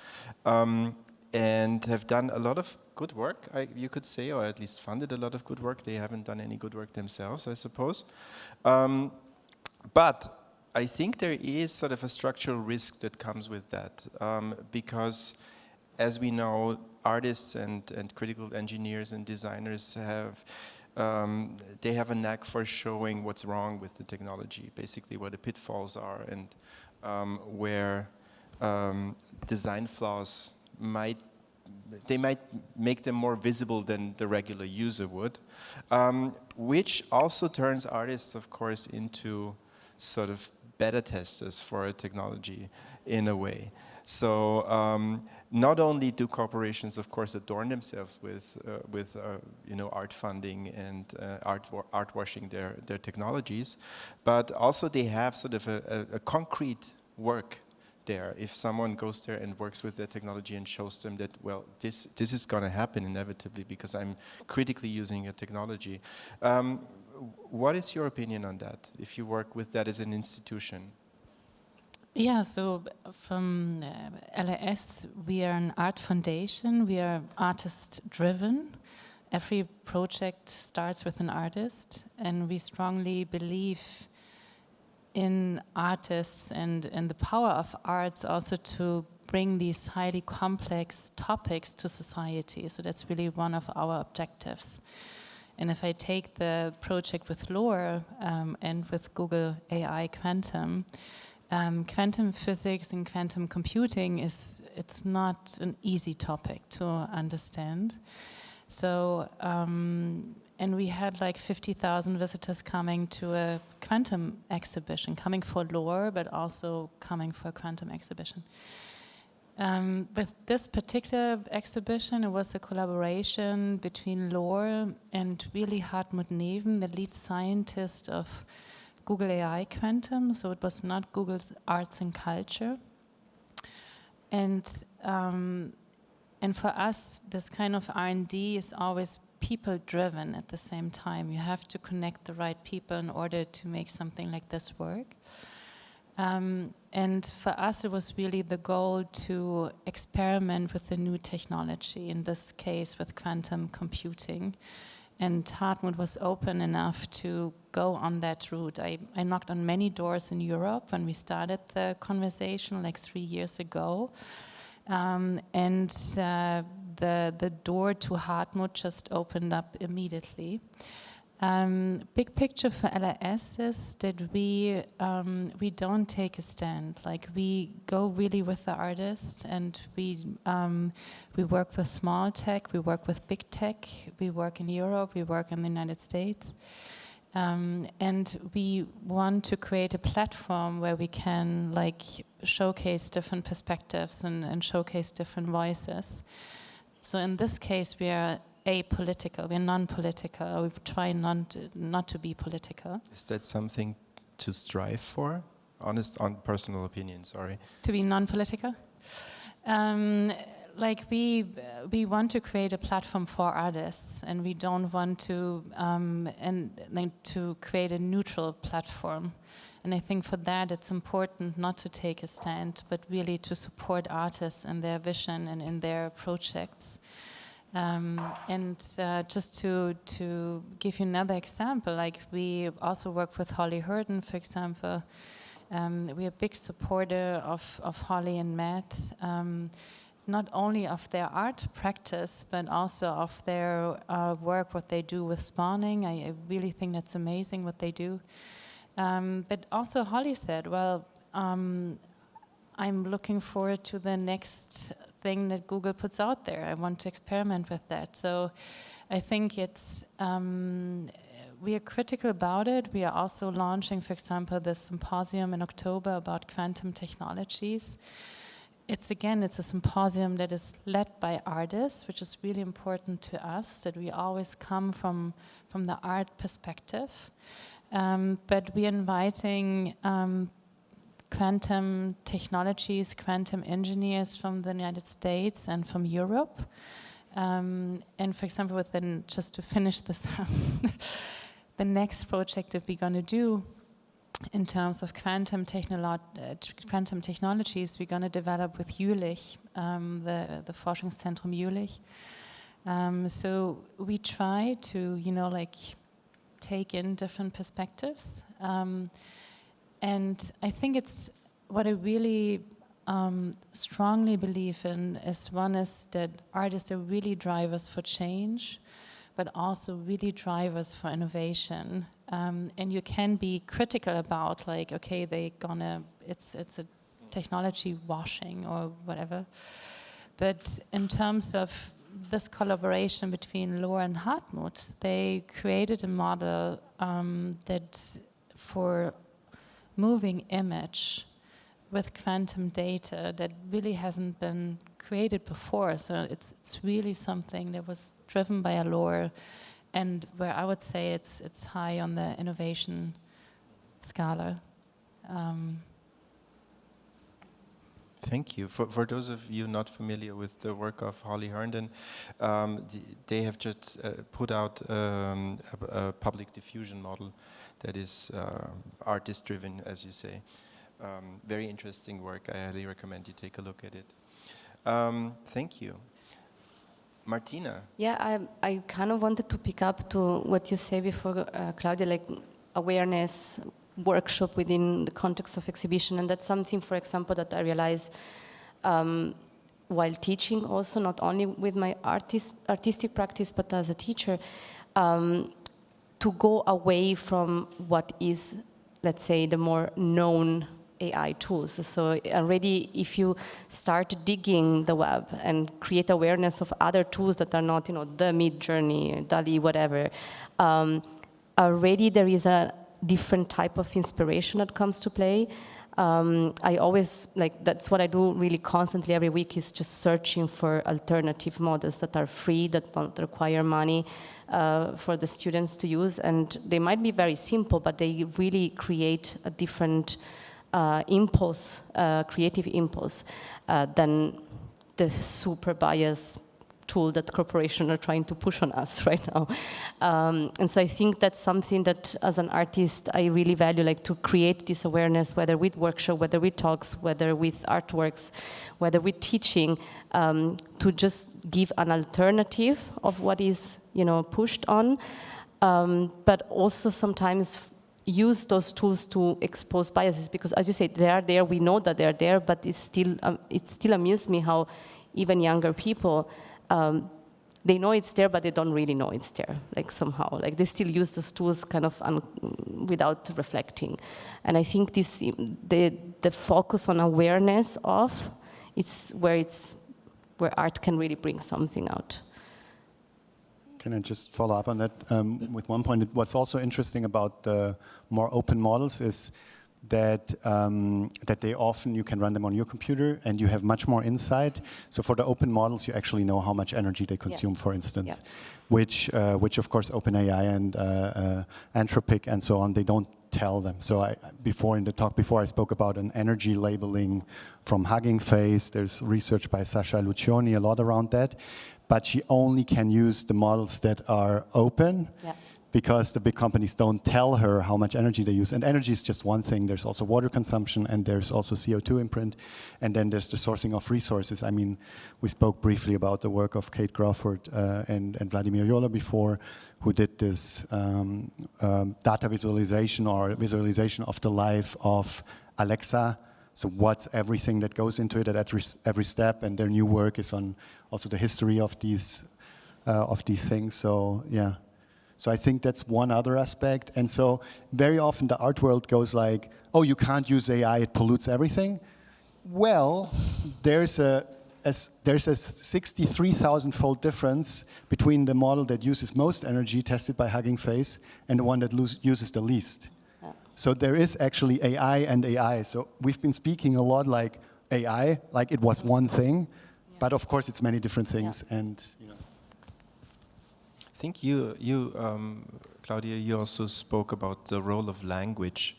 And have done a lot of good work, you could say, or at least funded a lot of good work. They haven't done any good work themselves, I suppose. But I think there is sort of a structural risk that comes with that, because, as we know, artists and critical engineers and designers have a knack for showing what's wrong with the technology, basically where the pitfalls are and where design flaws might make them more visible than the regular user would, which also turns artists, of course, into sort of beta testers for a technology in a way. So not only do corporations, of course, adorn themselves with art funding and art washing their technologies, but also they have sort of a concrete work there. If someone goes there and works with the technology and shows them that, well, this is going to happen inevitably because I'm critically using a technology. What is your opinion on that, if you work with that as an institution? Yeah, so from LAS, we are an art foundation. We are artist-driven. Every project starts with an artist, and we strongly believe in artists and the power of arts also to bring these highly complex topics to society. So that's really one of our objectives. And if I take the project with Larcher and with Google AI Quantum, quantum physics and quantum computing it's not an easy topic to understand. So, and we had like 50,000 visitors coming to a quantum exhibition, coming for Larcher, but also coming for a quantum exhibition. With this particular exhibition, it was a collaboration between Larcher and really Hartmut Neven, the lead scientist of Google AI Quantum. So it was not Google's arts and culture. And for us, this kind of R&D is always people-driven at the same time. You have to connect the right people in order to make something like this work. And for us, it was really the goal to experiment with the new technology, in this case with quantum computing. And Hartmut was open enough to go on that route. I knocked on many doors in Europe when we started the conversation like 3 years ago. And the door to Hartmut just opened up immediately. Big picture for LAS is that we don't take a stand. Like, we go really with the artist, and we work with small tech, we work with big tech, we work in Europe, we work in the United States. And we want to create a platform where we can like showcase different perspectives and showcase different voices. So in this case, we are apolitical. We're non-political. We try not to be political. Is that something to strive for? On personal opinion, sorry. To be non-political? Like we want to create a platform for artists, and we don't want to to create a neutral platform. And I think for that it's important not to take a stand, but really to support artists in their vision and in their projects. Just to give you another example, like we also work with Holly Hurden, for example. We're a big supporter of Holly and Matt, not only of their art practice, but also of their work, what they do with spawning. I really think that's amazing what they do. But also Holly said, well, I'm looking forward to the next thing that Google puts out there. I want to experiment with that. So I think it's, we are critical about it. We are also launching, for example, this symposium in October about quantum technologies. It's a symposium that is led by artists, which is really important to us, that we always come from the art perspective. But we're inviting quantum technologies, quantum engineers from the United States and from Europe. And for example, just to finish this up, the next project that we're going to do in terms of quantum technologies, we're going to develop with Jülich, the Forschungszentrum Jülich. So we try to, take in different perspectives. And I think it's what I really strongly believe in is that artists are really drivers for change, but also really drivers for innovation. And you can be critical about, like, okay, it's a technology washing or whatever. But in terms of this collaboration between Laura and Hartmut, they created a model that for moving image with quantum data that really hasn't been created before. So it's really something that was driven by Laura, and where I would say it's high on the innovation scala. Thank you. For those of you not familiar with the work of Holly Herndon, they have just put out a public diffusion model that is artist-driven, as you say. Very interesting work. I highly recommend you take a look at it. Thank you. Martina. Yeah, I kind of wanted to pick up to what you say before, Claudia, like awareness workshop within the context of exhibition, and that's something, for example, that I realize while teaching also, not only with my artistic practice, but as a teacher, to go away from what is, let's say, the more known AI tools. So already if you start digging the web and create awareness of other tools that are not, the Midjourney, DALL-E, whatever, already there is a different type of inspiration that comes to play. I always, that's what I do really constantly every week, is just searching for alternative models that are free, that don't require money for the students to use. And they might be very simple, but they really create a different impulse, creative impulse, than the super biased tool that corporations are trying to push on us right now. And so I think that's something that as an artist I really value, like to create this awareness, whether with workshop, whether with talks, whether with artworks, whether with teaching, to just give an alternative of what is, pushed on, but also sometimes use those tools to expose biases, because as you say, they are there, we know that they're there, but it still amuses me how even younger people, they know it's there, but they don't really know it's there, somehow. They still use those tools kind of without reflecting. And I think the focus on awareness of, it's where art can really bring something out. Can I just follow up on that with one point? What's also interesting about the more open models is that that they often, you can run them on your computer and you have much more insight. So for the open models, you actually know how much energy they consume, for instance, which of course OpenAI and Anthropic and so on, they don't tell them. So before I spoke about an energy labeling from Hugging Face. There's research by Sasha Lucioni, a lot around that. But she only can use the models that are open. Because the big companies don't tell her how much energy they use. And energy is just one thing. There's also water consumption, and there's also CO2 imprint. And then there's the sourcing of resources. I mean, we spoke briefly about the work of Kate Crawford and Vladimir Jola before, who did this data visualization or visualization of the life of Alexa. So what's everything that goes into it at every step. And their new work is on also the history of these things. So, yeah. So I think that's one other aspect. And so very often the art world goes like, oh, you can't use AI, it pollutes everything. Well, there's a 63,000-fold difference between the model that uses most energy tested by Hugging Face and the one that uses the least. So there is actually AI and AI. So we've been speaking a lot like AI, like it was one thing, but of course it's many different things. And I think Claudia, you also spoke about the role of language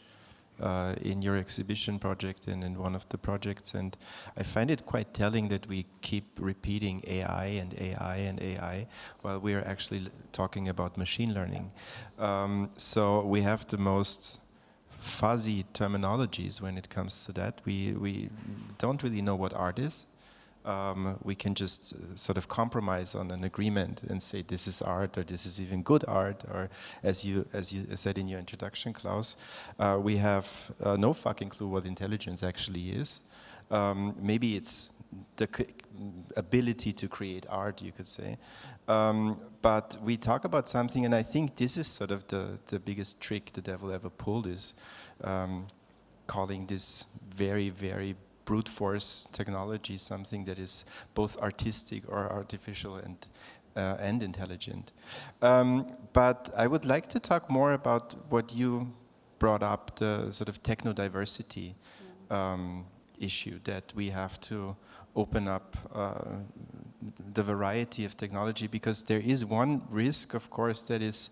in your exhibition project and in one of the projects, and I find it quite telling that we keep repeating AI and AI and AI while we are actually talking about machine learning. So we have the most fuzzy terminologies when it comes to that. We don't really know what art is. We can just sort of compromise on an agreement and say this is art or this is even good art, or as you said in your introduction, Klaus, we have no fucking clue what intelligence actually is. Maybe it's the ability to create art, you could say. But we talk about something, and I think this is sort of the biggest trick the devil ever pulled, is calling this very, very brute force technology something that is both artistic or artificial and intelligent. But I would like to talk more about what you brought up, the sort of techno-diversity issue, that we have to open up the variety of technology, because there is one risk, of course, that is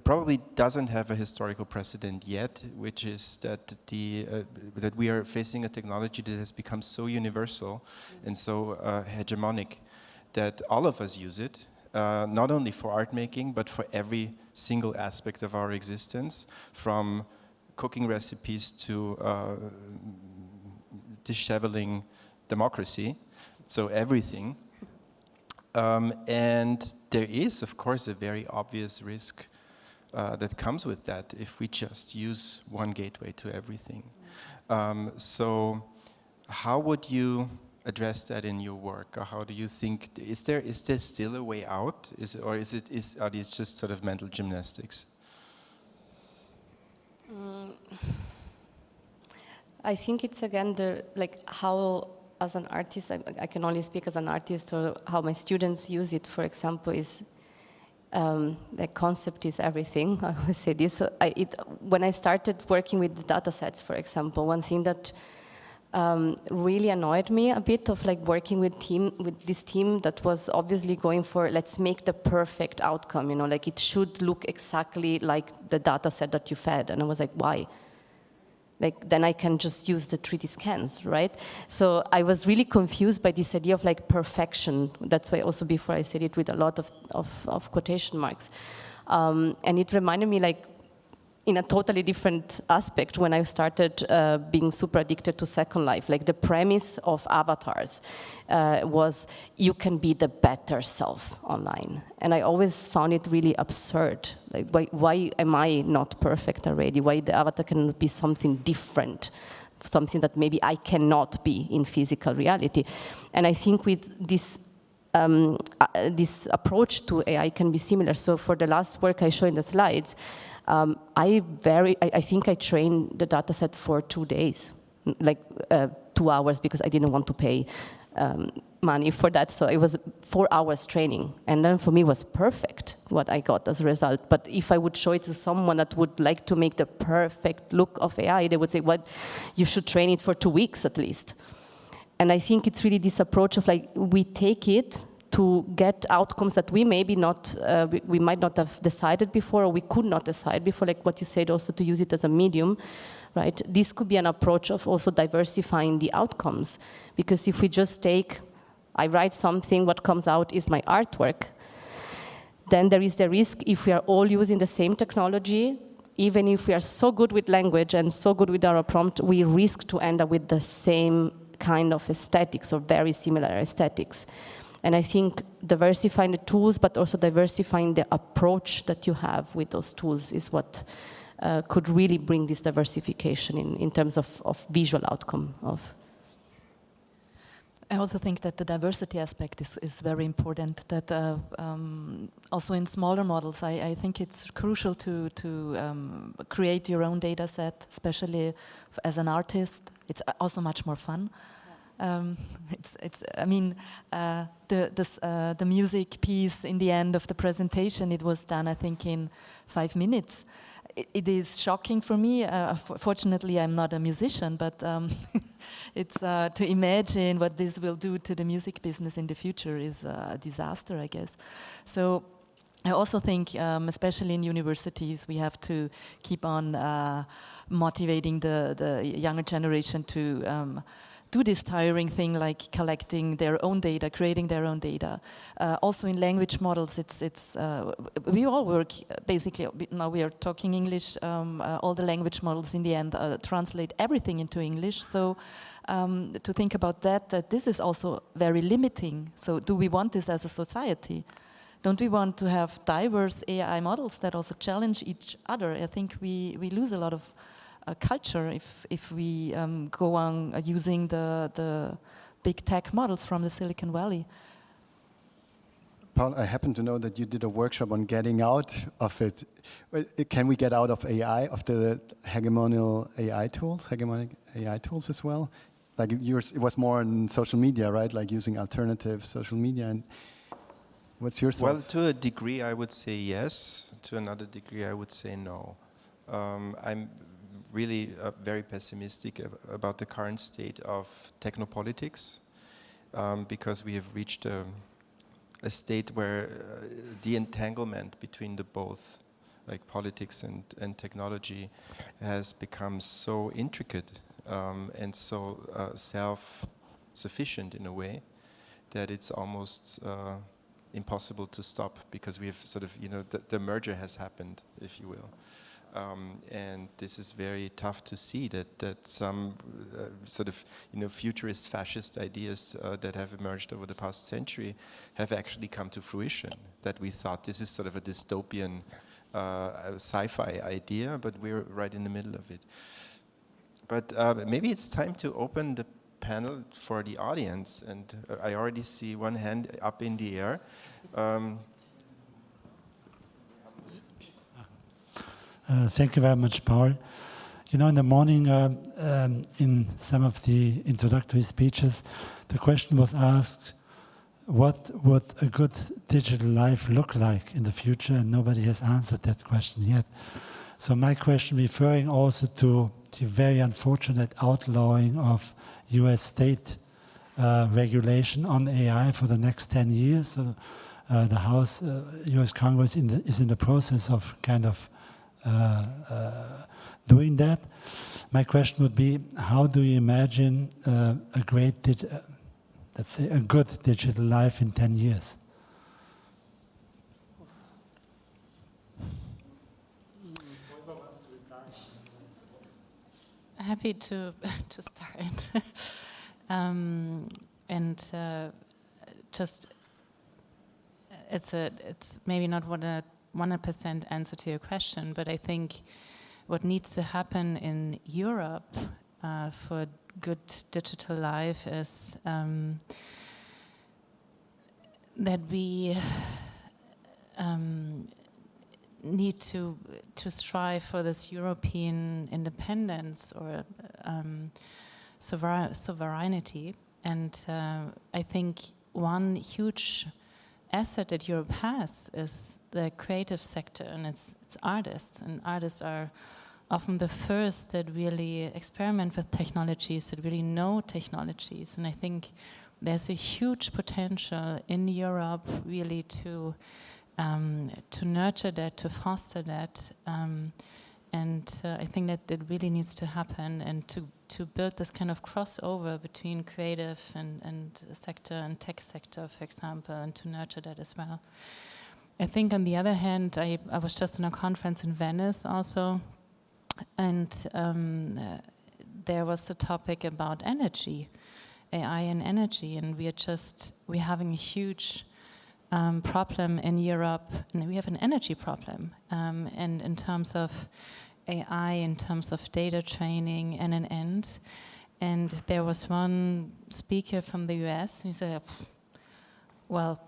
probably doesn't have a historical precedent yet, which is that that we are facing a technology that has become so universal and so hegemonic that all of us use it, not only for art making, but for every single aspect of our existence, from cooking recipes to disheveling democracy, so everything. And there is, of course, a very obvious risk that comes with that if we just use one gateway to everything. So how would you address that in your work? Or how do you think, is there still a way out? Are these just sort of mental gymnastics? I think it's again how, as an artist, I can only speak as an artist, or how my students use it, for example, is the concept is everything. I would say this. So when I started working with the data sets, for example, one thing that really annoyed me a bit of working with this team that was obviously going for, let's make the perfect outcome, it should look exactly like the data set that you fed. And I was like, why? Then I can just use the 3D scans, right? So I was really confused by this idea of perfection. That's why also before I said it with a lot of quotation marks. And it reminded me in a totally different aspect when I started being super addicted to Second Life. The premise of avatars was you can be the better self online. And I always found it really absurd. Why am I not perfect already? Why the avatar cannot be something different? Something that maybe I cannot be in physical reality. And I think with this approach to AI can be similar. So for the last work I show in the slides, I think I trained the data set for 2 days, 2 hours, because I didn't want to pay money for that, so it was 4 hours training, and then for me it was perfect what I got as a result. But if I would show it to someone that would like to make the perfect look of AI, they would say, well, you should train it for 2 weeks at least. And I think it's really this approach of like, we take it to get outcomes that we maybe not, we might not have decided before, or we could not decide before, like what you said, also to use it as a medium, right? This could be an approach of also diversifying the outcomes, because if we just take, I write something, what comes out is my artwork, then there is the risk, if we are all using the same technology, even if we are so good with language and so good with our prompt, we risk to end up with the same kind of aesthetics or very similar aesthetics. And I think diversifying the tools, but also diversifying the approach that you have with those tools is what could really bring this diversification in terms of visual outcome of. I also think that the diversity aspect is very important, that also in smaller models, I think it's crucial to create your own data set, especially as an artist. It's also much more fun. I mean, the music piece in the end of the presentation, it was done, I think, in 5 minutes. It is shocking for me. Fortunately, I'm not a musician, but it's to imagine what this will do to the music business in the future is a disaster, I guess. So I also think, especially in universities, we have to keep on motivating the younger generation to do this tiring thing like collecting their own data, creating their own data. Also in language models, we all work, basically, now we are talking English, all the language models in the end translate everything into English. So to think about that this is also very limiting. So do we want this as a society? Don't we want to have diverse AI models that also challenge each other? I think we lose a lot of culture if we go on using the big tech models from the Silicon Valley. Paul, I happen to know that you did a workshop on getting out of it. Can we get out of AI, of the hegemonic AI tools as well? Like yours, it was more on social media, right? Like using alternative social media. And what's your thoughts? Well, to a degree, I would say yes. To another degree, I would say no. I'm really very pessimistic about the current state of technopolitics, because we have reached a state where the entanglement between the both, like politics and technology, has become so intricate and so self-sufficient in a way that it's almost impossible to stop, because we have sort of, the merger has happened, if you will. And this is very tough to see that some sort of futurist fascist ideas that have emerged over the past century have actually come to fruition. That we thought this is sort of a dystopian sci-fi idea, but we're right in the middle of it. But maybe it's time to open the panel for the audience, and I already see one hand up in the air. Thank you very much, Paul. In the morning, in some of the introductory speeches, the question was asked, what would a good digital life look like in the future? And nobody has answered that question yet. So my question, referring also to the very unfortunate outlawing of US state regulation on AI for the next 10 years. The House, US Congress is in the process of kind of doing that. My question would be, how do you imagine a great, let's say, a good digital life in 10 years? Happy to start. Just it's maybe not what a 100% answer to your question, but I think what needs to happen in Europe for good digital life is that we need to strive for this European independence or sovereignty, I think one huge asset that Europe has is the creative sector, and it's artists. And artists are often the first that really experiment with technologies, that really know technologies. And I think there's a huge potential in Europe really to nurture that, to foster that. I think that it really needs to happen, and to build this kind of crossover between creative and sector and tech sector, for example, and to nurture that as well. I think on the other hand, I was just in a conference in Venice also, and there was a topic about energy, AI and energy, and we're having a huge problem in Europe, and we have an energy problem, and in terms of AI, in terms of data training and an end. And there was one speaker from the US, and he said, well,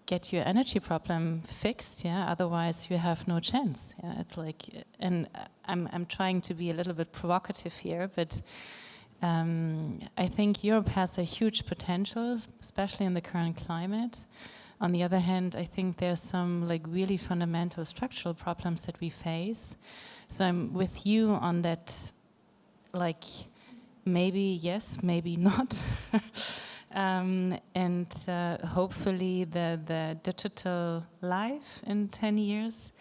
get your energy problem fixed, yeah, otherwise you have no chance. Yeah, it's like, and I'm trying to be a little bit provocative here, but I think Europe has a huge potential, especially in the current climate. On the other hand, I think there's some like really fundamental structural problems that we face. So I'm with you on that, like maybe yes, maybe not. Hopefully the digital life in 10 years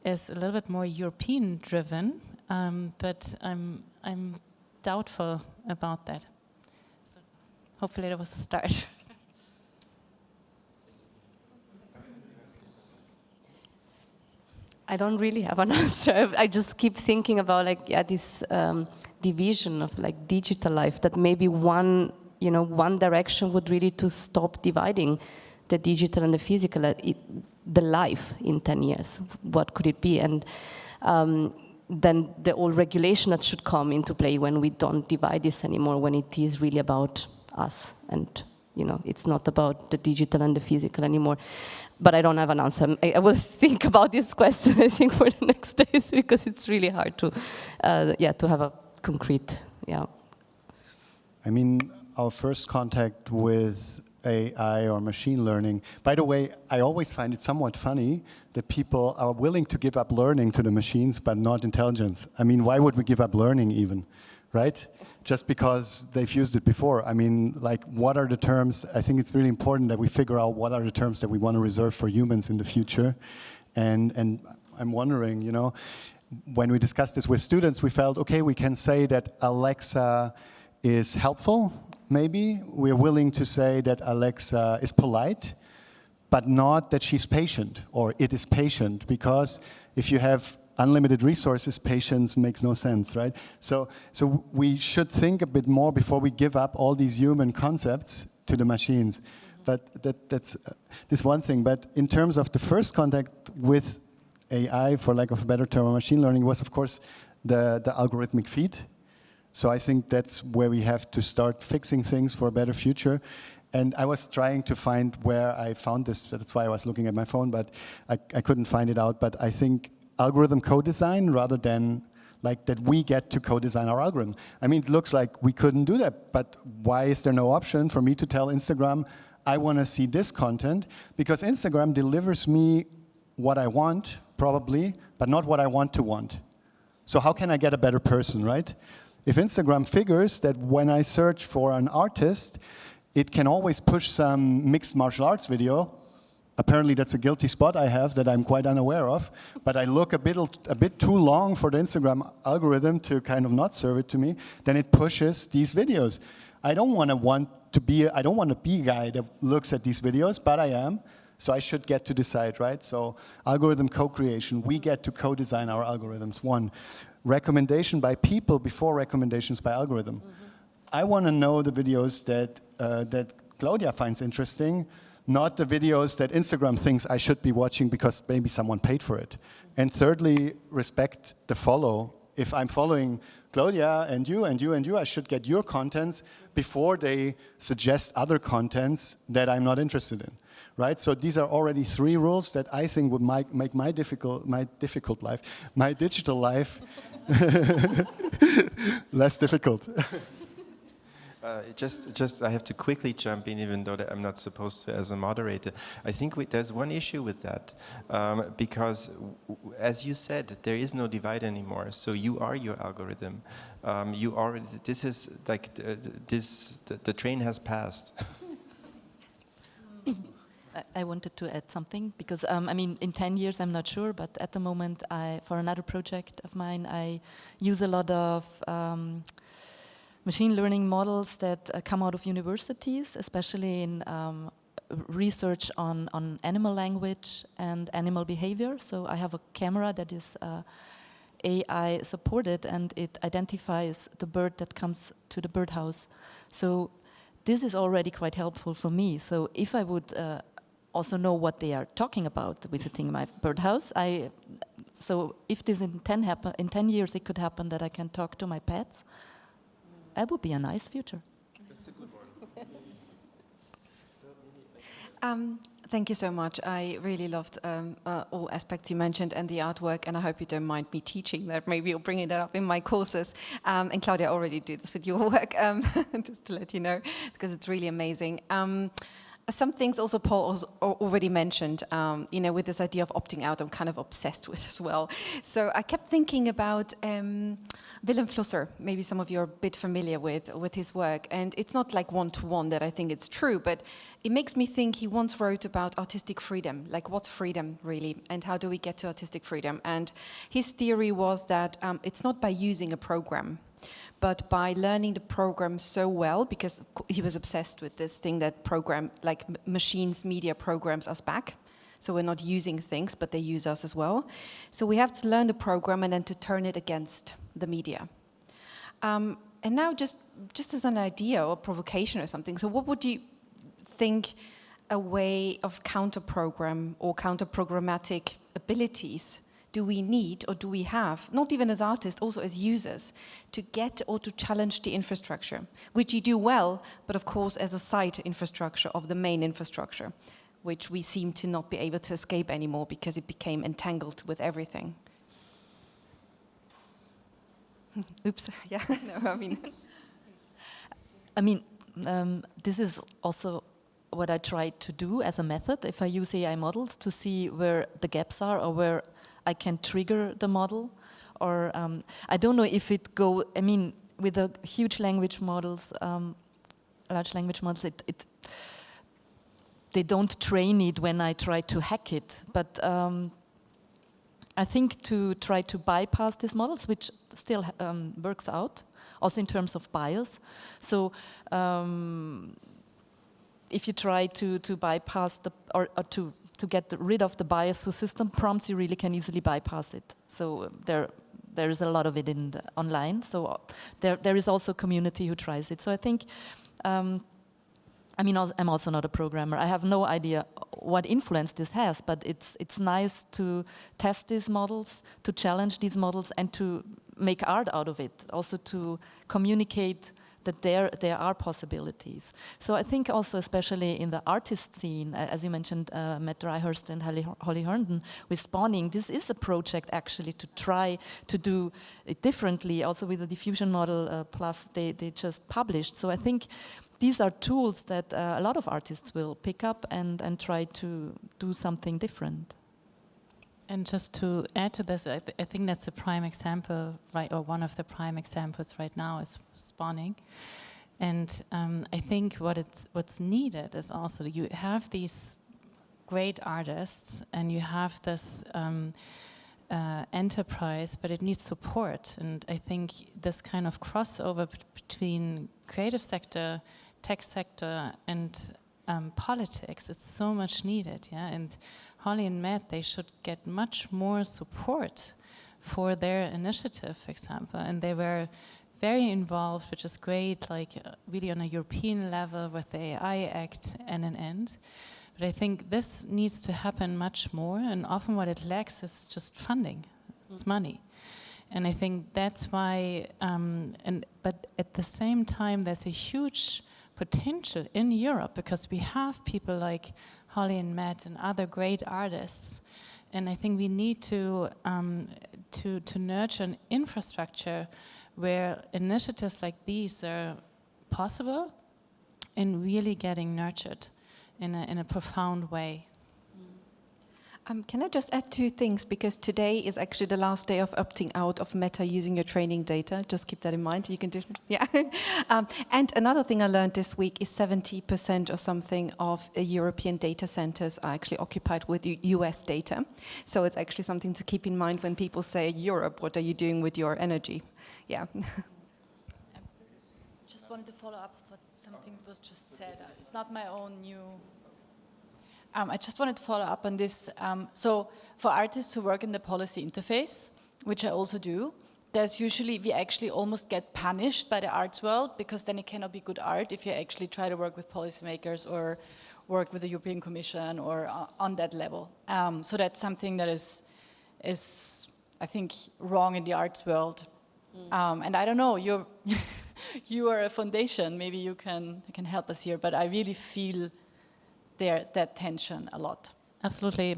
is a little bit more European driven, but I'm doubtful about that. So hopefully that was a start. I don't really have an answer. I just keep thinking about this division of like digital life, that maybe one direction would really to stop dividing the digital and the physical, the life in 10 years. What could it be? And then the old regulation that should come into play when we don't divide this anymore, when it is really about us, and it's not about the digital and the physical anymore. But I don't have an answer. I will think about this question, I think, for the next days, because it's really hard to have a concrete, I mean, our first contact with AI or machine learning, by the way, I always find it somewhat funny that people are willing to give up learning to the machines, but not intelligence. I mean, why would we give up learning even, right? Just because they've used it before. I mean, like, what are the terms? I think it's really important that we figure out what are the terms that we want to reserve for humans in the future. And I'm wondering, when we discussed this with students, we felt, okay, we can say that Alexa is helpful, maybe. We're willing to say that Alexa is polite, but not that she's patient, or it is patient, because if you have unlimited resources, patience makes no sense, right? So we should think a bit more before we give up all these human concepts to the machines. But that's this one thing. But in terms of the first contact with AI, for lack of a better term, or machine learning, was of course the algorithmic feed. So I think that's where we have to start fixing things for a better future. And I was trying to find where I found this. That's why I was looking at my phone, but I couldn't find it out. But I think algorithm co-design, rather than like that we get to co-design our algorithm. I mean, it looks like we couldn't do that, but why is there no option for me to tell Instagram, I want to see this content? Because Instagram delivers me what I want, probably, but not what I want to want. So how can I get a better person, right? If Instagram figures that when I search for an artist, it can always push some mixed martial arts video. Apparently that's a guilty spot I have that I'm quite unaware of, but I look a bit too long for the Instagram algorithm to kind of not serve it to me, then it pushes these videos. I don't want to be a guy that looks at these videos, but I am, so I should get to decide, right? So algorithm co-creation, we get to co-design our algorithms. One, recommendation by people before recommendations by algorithm. Mm-hmm. I want to know the videos that Claudia finds interesting, not the videos that Instagram thinks I should be watching because maybe someone paid for it. And thirdly, respect the follow. If I'm following Claudia and you and you and you, I should get your contents before they suggest other contents that I'm not interested in, right? So these are already 3 rules that I think would make my digital life less difficult. I have to quickly jump in, even though I'm not supposed to as a moderator. I think there's one issue with that, because, as you said, there is no divide anymore. So you are your algorithm. You already. This is like the train has passed. I wanted to add something because, I mean, in 10 years, I'm not sure, but at the moment, for another project of mine, I use a lot of machine learning models that come out of universities, especially in research on animal language and animal behavior. So I have a camera that is AI supported, and it identifies the bird that comes to the birdhouse. So this is already quite helpful for me. So if I would also know what they are talking about visiting my birdhouse, so if this in 10 years it could happen that I can talk to my pets, that would be a nice future. That's a good one. Thank you so much. I really loved all aspects you mentioned and the artwork, and I hope you don't mind me teaching that. Maybe you'll bring it up in my courses. And Claudia, I already do this with your work, just to let you know, because it's really amazing. Some things also Paul already mentioned, with this idea of opting out, I'm kind of obsessed with as well. So I kept thinking about Willem Flusser. Maybe some of you are a bit familiar with his work. And it's not like one-to-one that I think it's true, but it makes me think he once wrote about artistic freedom, like what's freedom really, and how do we get to artistic freedom? And his theory was that it's not by using a program, but by learning the program so well, because he was obsessed with this thing that machines, media programs us back. So we're not using things, but they use us as well. So we have to learn the program and then to turn it against the media. And now just as an idea or provocation or something, so what would you think a way of counter-program or counter-programmatic abilities do we need or do we have, not even as artists, also as users, to get or to challenge the infrastructure, which you do well, but of course as a side infrastructure of the main infrastructure, which we seem to not be able to escape anymore because it became entangled with everything. Oops, yeah, no, I mean, this is also what I try to do as a method, if I use AI models, to see where the gaps are or where I can trigger the model, or I don't know if it with the huge language models, large language models, they don't train it when I try to hack it, but I think to try to bypass these models, which still works out, also in terms of bias. So if you try to bypass or to get rid of the bias to system prompts, you really can easily bypass it. So there is a lot of it online. So there is also a community who tries it. So I think, I'm also not a programmer. I have no idea what influence this has, but it's nice to test these models, to challenge these models, and to make art out of it. Also to communicate that there are possibilities. So I think also, especially in the artist scene, as you mentioned, Matt Dryhurst and Holly Herndon with Spawning, this is a project actually to try to do it differently, also with the diffusion model, plus they just published. So I think these are tools that a lot of artists will pick up and try to do something different. And just to add to this, I think that's a prime example, right, or one of the prime examples right now is Spawning. And I think what's needed is also you have these great artists and you have this enterprise, but it needs support. And I think this kind of crossover between creative sector, tech sector, and politics, it's so much needed, yeah. And Holly and Matt, they should get much more support for their initiative, for example. And they were very involved, which is great, like really on a European level with the AI Act and an end. But I think this needs to happen much more, and often what it lacks is just funding. It's money. And I think that's why, but at the same time, there's a huge potential in Europe because we have people like Holly and Matt and other great artists, and I think we need to nurture an infrastructure where initiatives like these are possible and really getting nurtured in a profound way. Can I just add 2 things? Because today is actually the last day of opting out of Meta using your training data. Just keep that in mind. You can do, yeah. And another thing I learned this week is 70% or something of European data centers are actually occupied with US data. So it's actually something to keep in mind when people say, Europe, what are you doing with your energy? Yeah. Just wanted to follow up what something was just said. It's not my own new... I just wanted to follow up on this. So for artists who work in the policy interface, which I also do, there's usually, we actually almost get punished by the arts world, because then it cannot be good art if you actually try to work with policymakers or work with the European Commission or on that level. So that's something that is I think, wrong in the arts world. And I don't know, you are a foundation, maybe you can help us here, but I really feel that tension a lot. Absolutely.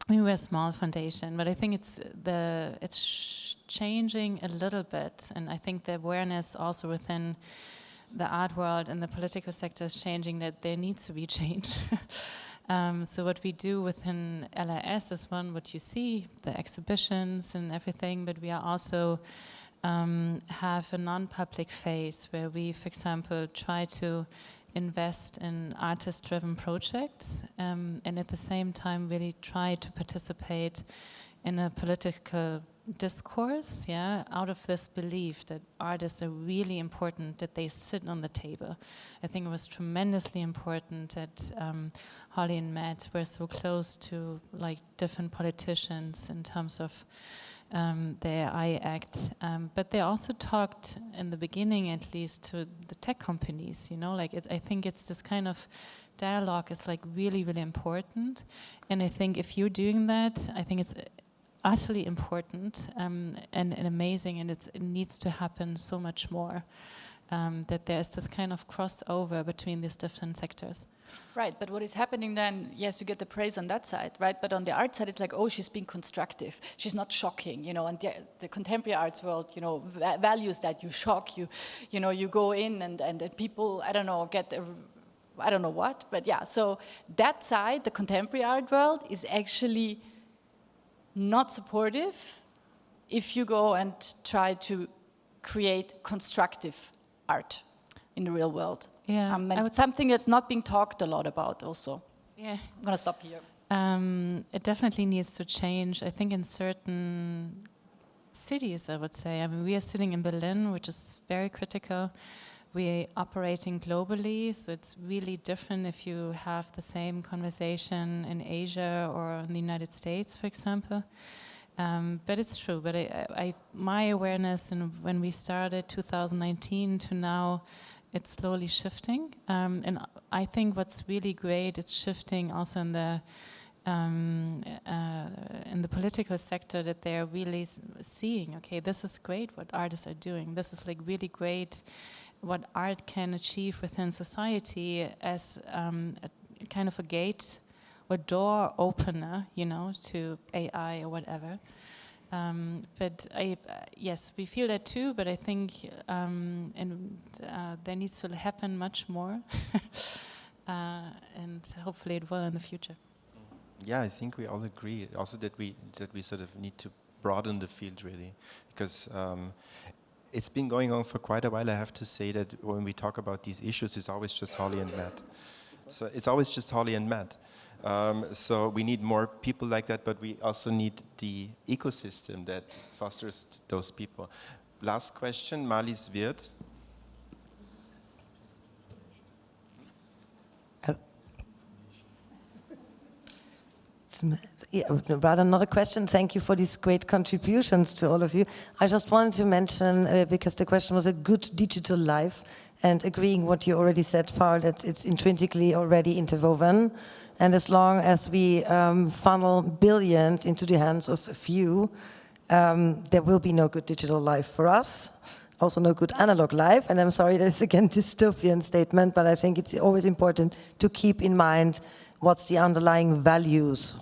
We were a small foundation, but I think it's changing a little bit, and I think the awareness also within the art world and the political sector is changing, that there needs to be change. So what we do within LIS is what you see, the exhibitions and everything, but we are also have a non-public phase where we, for example, try to invest in artist-driven projects, and at the same time really try to participate in a political discourse, out of this belief that artists are really important, that they sit on the table. I think it was tremendously important that Holly and Matt were so close to different politicians in terms of their I Act, but they also talked in the beginning, at least, to the tech companies. I think it's this kind of dialogue is really, really important, and I think if you're doing that, I think it's utterly important and amazing, and it needs to happen so much more. That there's this kind of crossover between these different sectors. Right, but what is happening then, yes, you get the praise on that side, right? But on the art side, it's oh, she's being constructive. She's not shocking, and the contemporary arts world, values that you shock, you go in and people, I don't know, I don't know what, but yeah. So that side, the contemporary art world, is actually not supportive if you go and try to create constructive art in the real world. Yeah, it's something that's not being talked a lot about also. Yeah. I'm going to stop here. It definitely needs to change. I think in certain cities, I would say. I mean, we are sitting in Berlin, which is very critical. We are operating globally, so it's really different if you have the same conversation in Asia or in the United States, for example. But it's true. But my awareness, and when we started 2019 to now, it's slowly shifting. And I think what's really great, it's shifting also in the political sector, that they're really seeing, okay, this is great what artists are doing. This is really great what art can achieve within society as a kind of a gate or door opener, to AI or whatever. But yes, we feel that too. But I think there needs to happen much more, and hopefully it will in the future. Yeah, I think we all agree. Also that we sort of need to broaden the field really, because it's been going on for quite a while. I have to say that when we talk about these issues, it's always just Holly and Matt. So it's always just Holly and Matt. So we need more people like that, but we also need the ecosystem that fosters those people. Last question, Marlies Wirth. Rather not a question. Thank you for these great contributions to all of you. I just wanted to mention, because the question was a good digital life, and agreeing what you already said, Paul, that it's intrinsically already interwoven. And as long as we funnel billions into the hands of a few, there will be no good digital life for us. Also no good analog life. And I'm sorry, that's again a dystopian statement, but I think it's always important to keep in mind what's the underlying values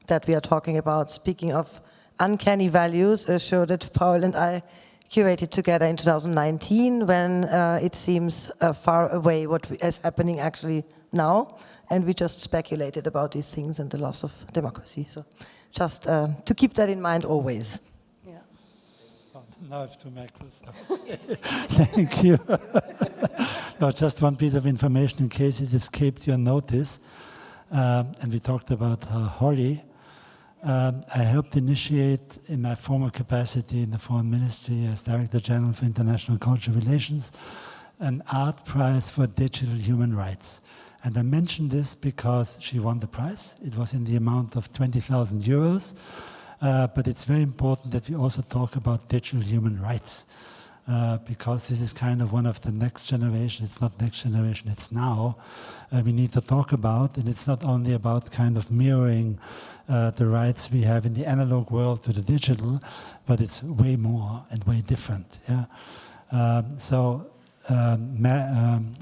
that we are talking about. Speaking of uncanny values, a show that Paul and I curated together in 2019 when it seems far away what is happening actually now, and we just speculated about these things and the loss of democracy. So just to keep that in mind always. Yeah. Now I have to make this. Thank you. No, just one piece of information in case it escaped your notice. And we talked about Holly. I helped initiate, in my former capacity in the Foreign Ministry as Director General for International Cultural Relations, an art prize for digital human rights. And I mention this because she won the prize. It was in the amount of 20,000 euros. But it's very important that we also talk about digital human rights. Because this is kind of one of the next generation. It's not next generation, it's now. We need to talk about, and it's not only about kind of mirroring the rights we have in the analog world to the digital, but it's way more and way different. Yeah.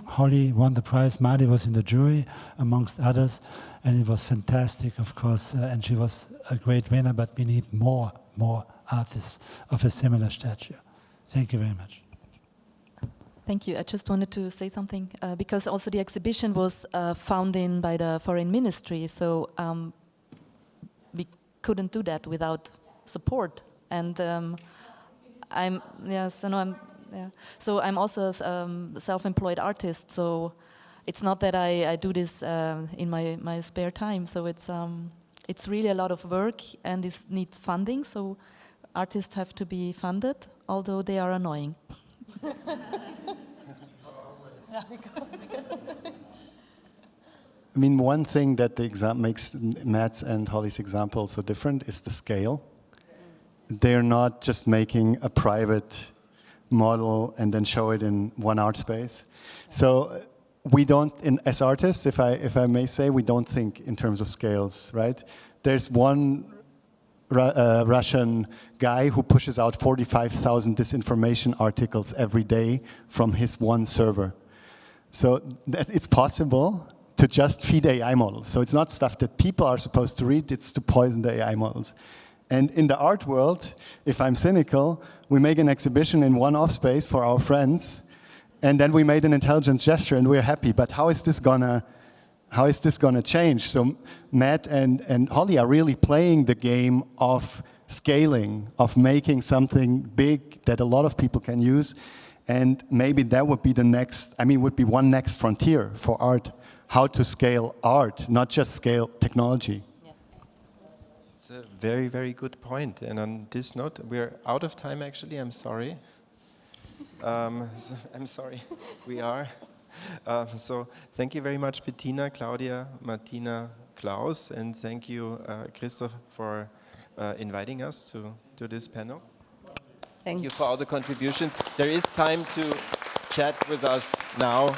Holly won the prize. Madi was in the jury, amongst others, and it was fantastic, of course, and she was a great winner, but we need more artists of a similar stature. Thank you very much. Thank you. I just wanted to say something, because also the exhibition was founded by the Foreign Ministry, so we couldn't do that without support. And So I'm also a self-employed artist, so it's not that I do this in my spare time. So it's really a lot of work, and this needs funding. So artists have to be funded, although they are annoying. I mean, one thing that makes Matt's and Holly's example so different is the scale. They're not just making a private model and then show it in one art space. So we don't, as artists, if I may say, we don't think in terms of scales, right? There's one Russian guy who pushes out 45,000 disinformation articles every day from his one server. So it's possible to just feed AI models. So it's not stuff that people are supposed to read, it's to poison the AI models. And in the art world, if I'm cynical, we make an exhibition in one off space for our friends, and then we made an intelligence gesture and we're happy. But how is this gonna change? So Matt and Holly are really playing the game of scaling, of making something big that a lot of people can use. And maybe that would be the next, would be one next frontier for art, how to scale art, not just scale technology. It's a very, very good point. And on this note, we're out of time, actually. I'm sorry. I'm sorry. We are. So thank you very much, Bettina, Claudia, Martina, Klaus, and thank you, Christoph, for inviting us to this panel. Thank you for all the contributions. There is time to chat with us now.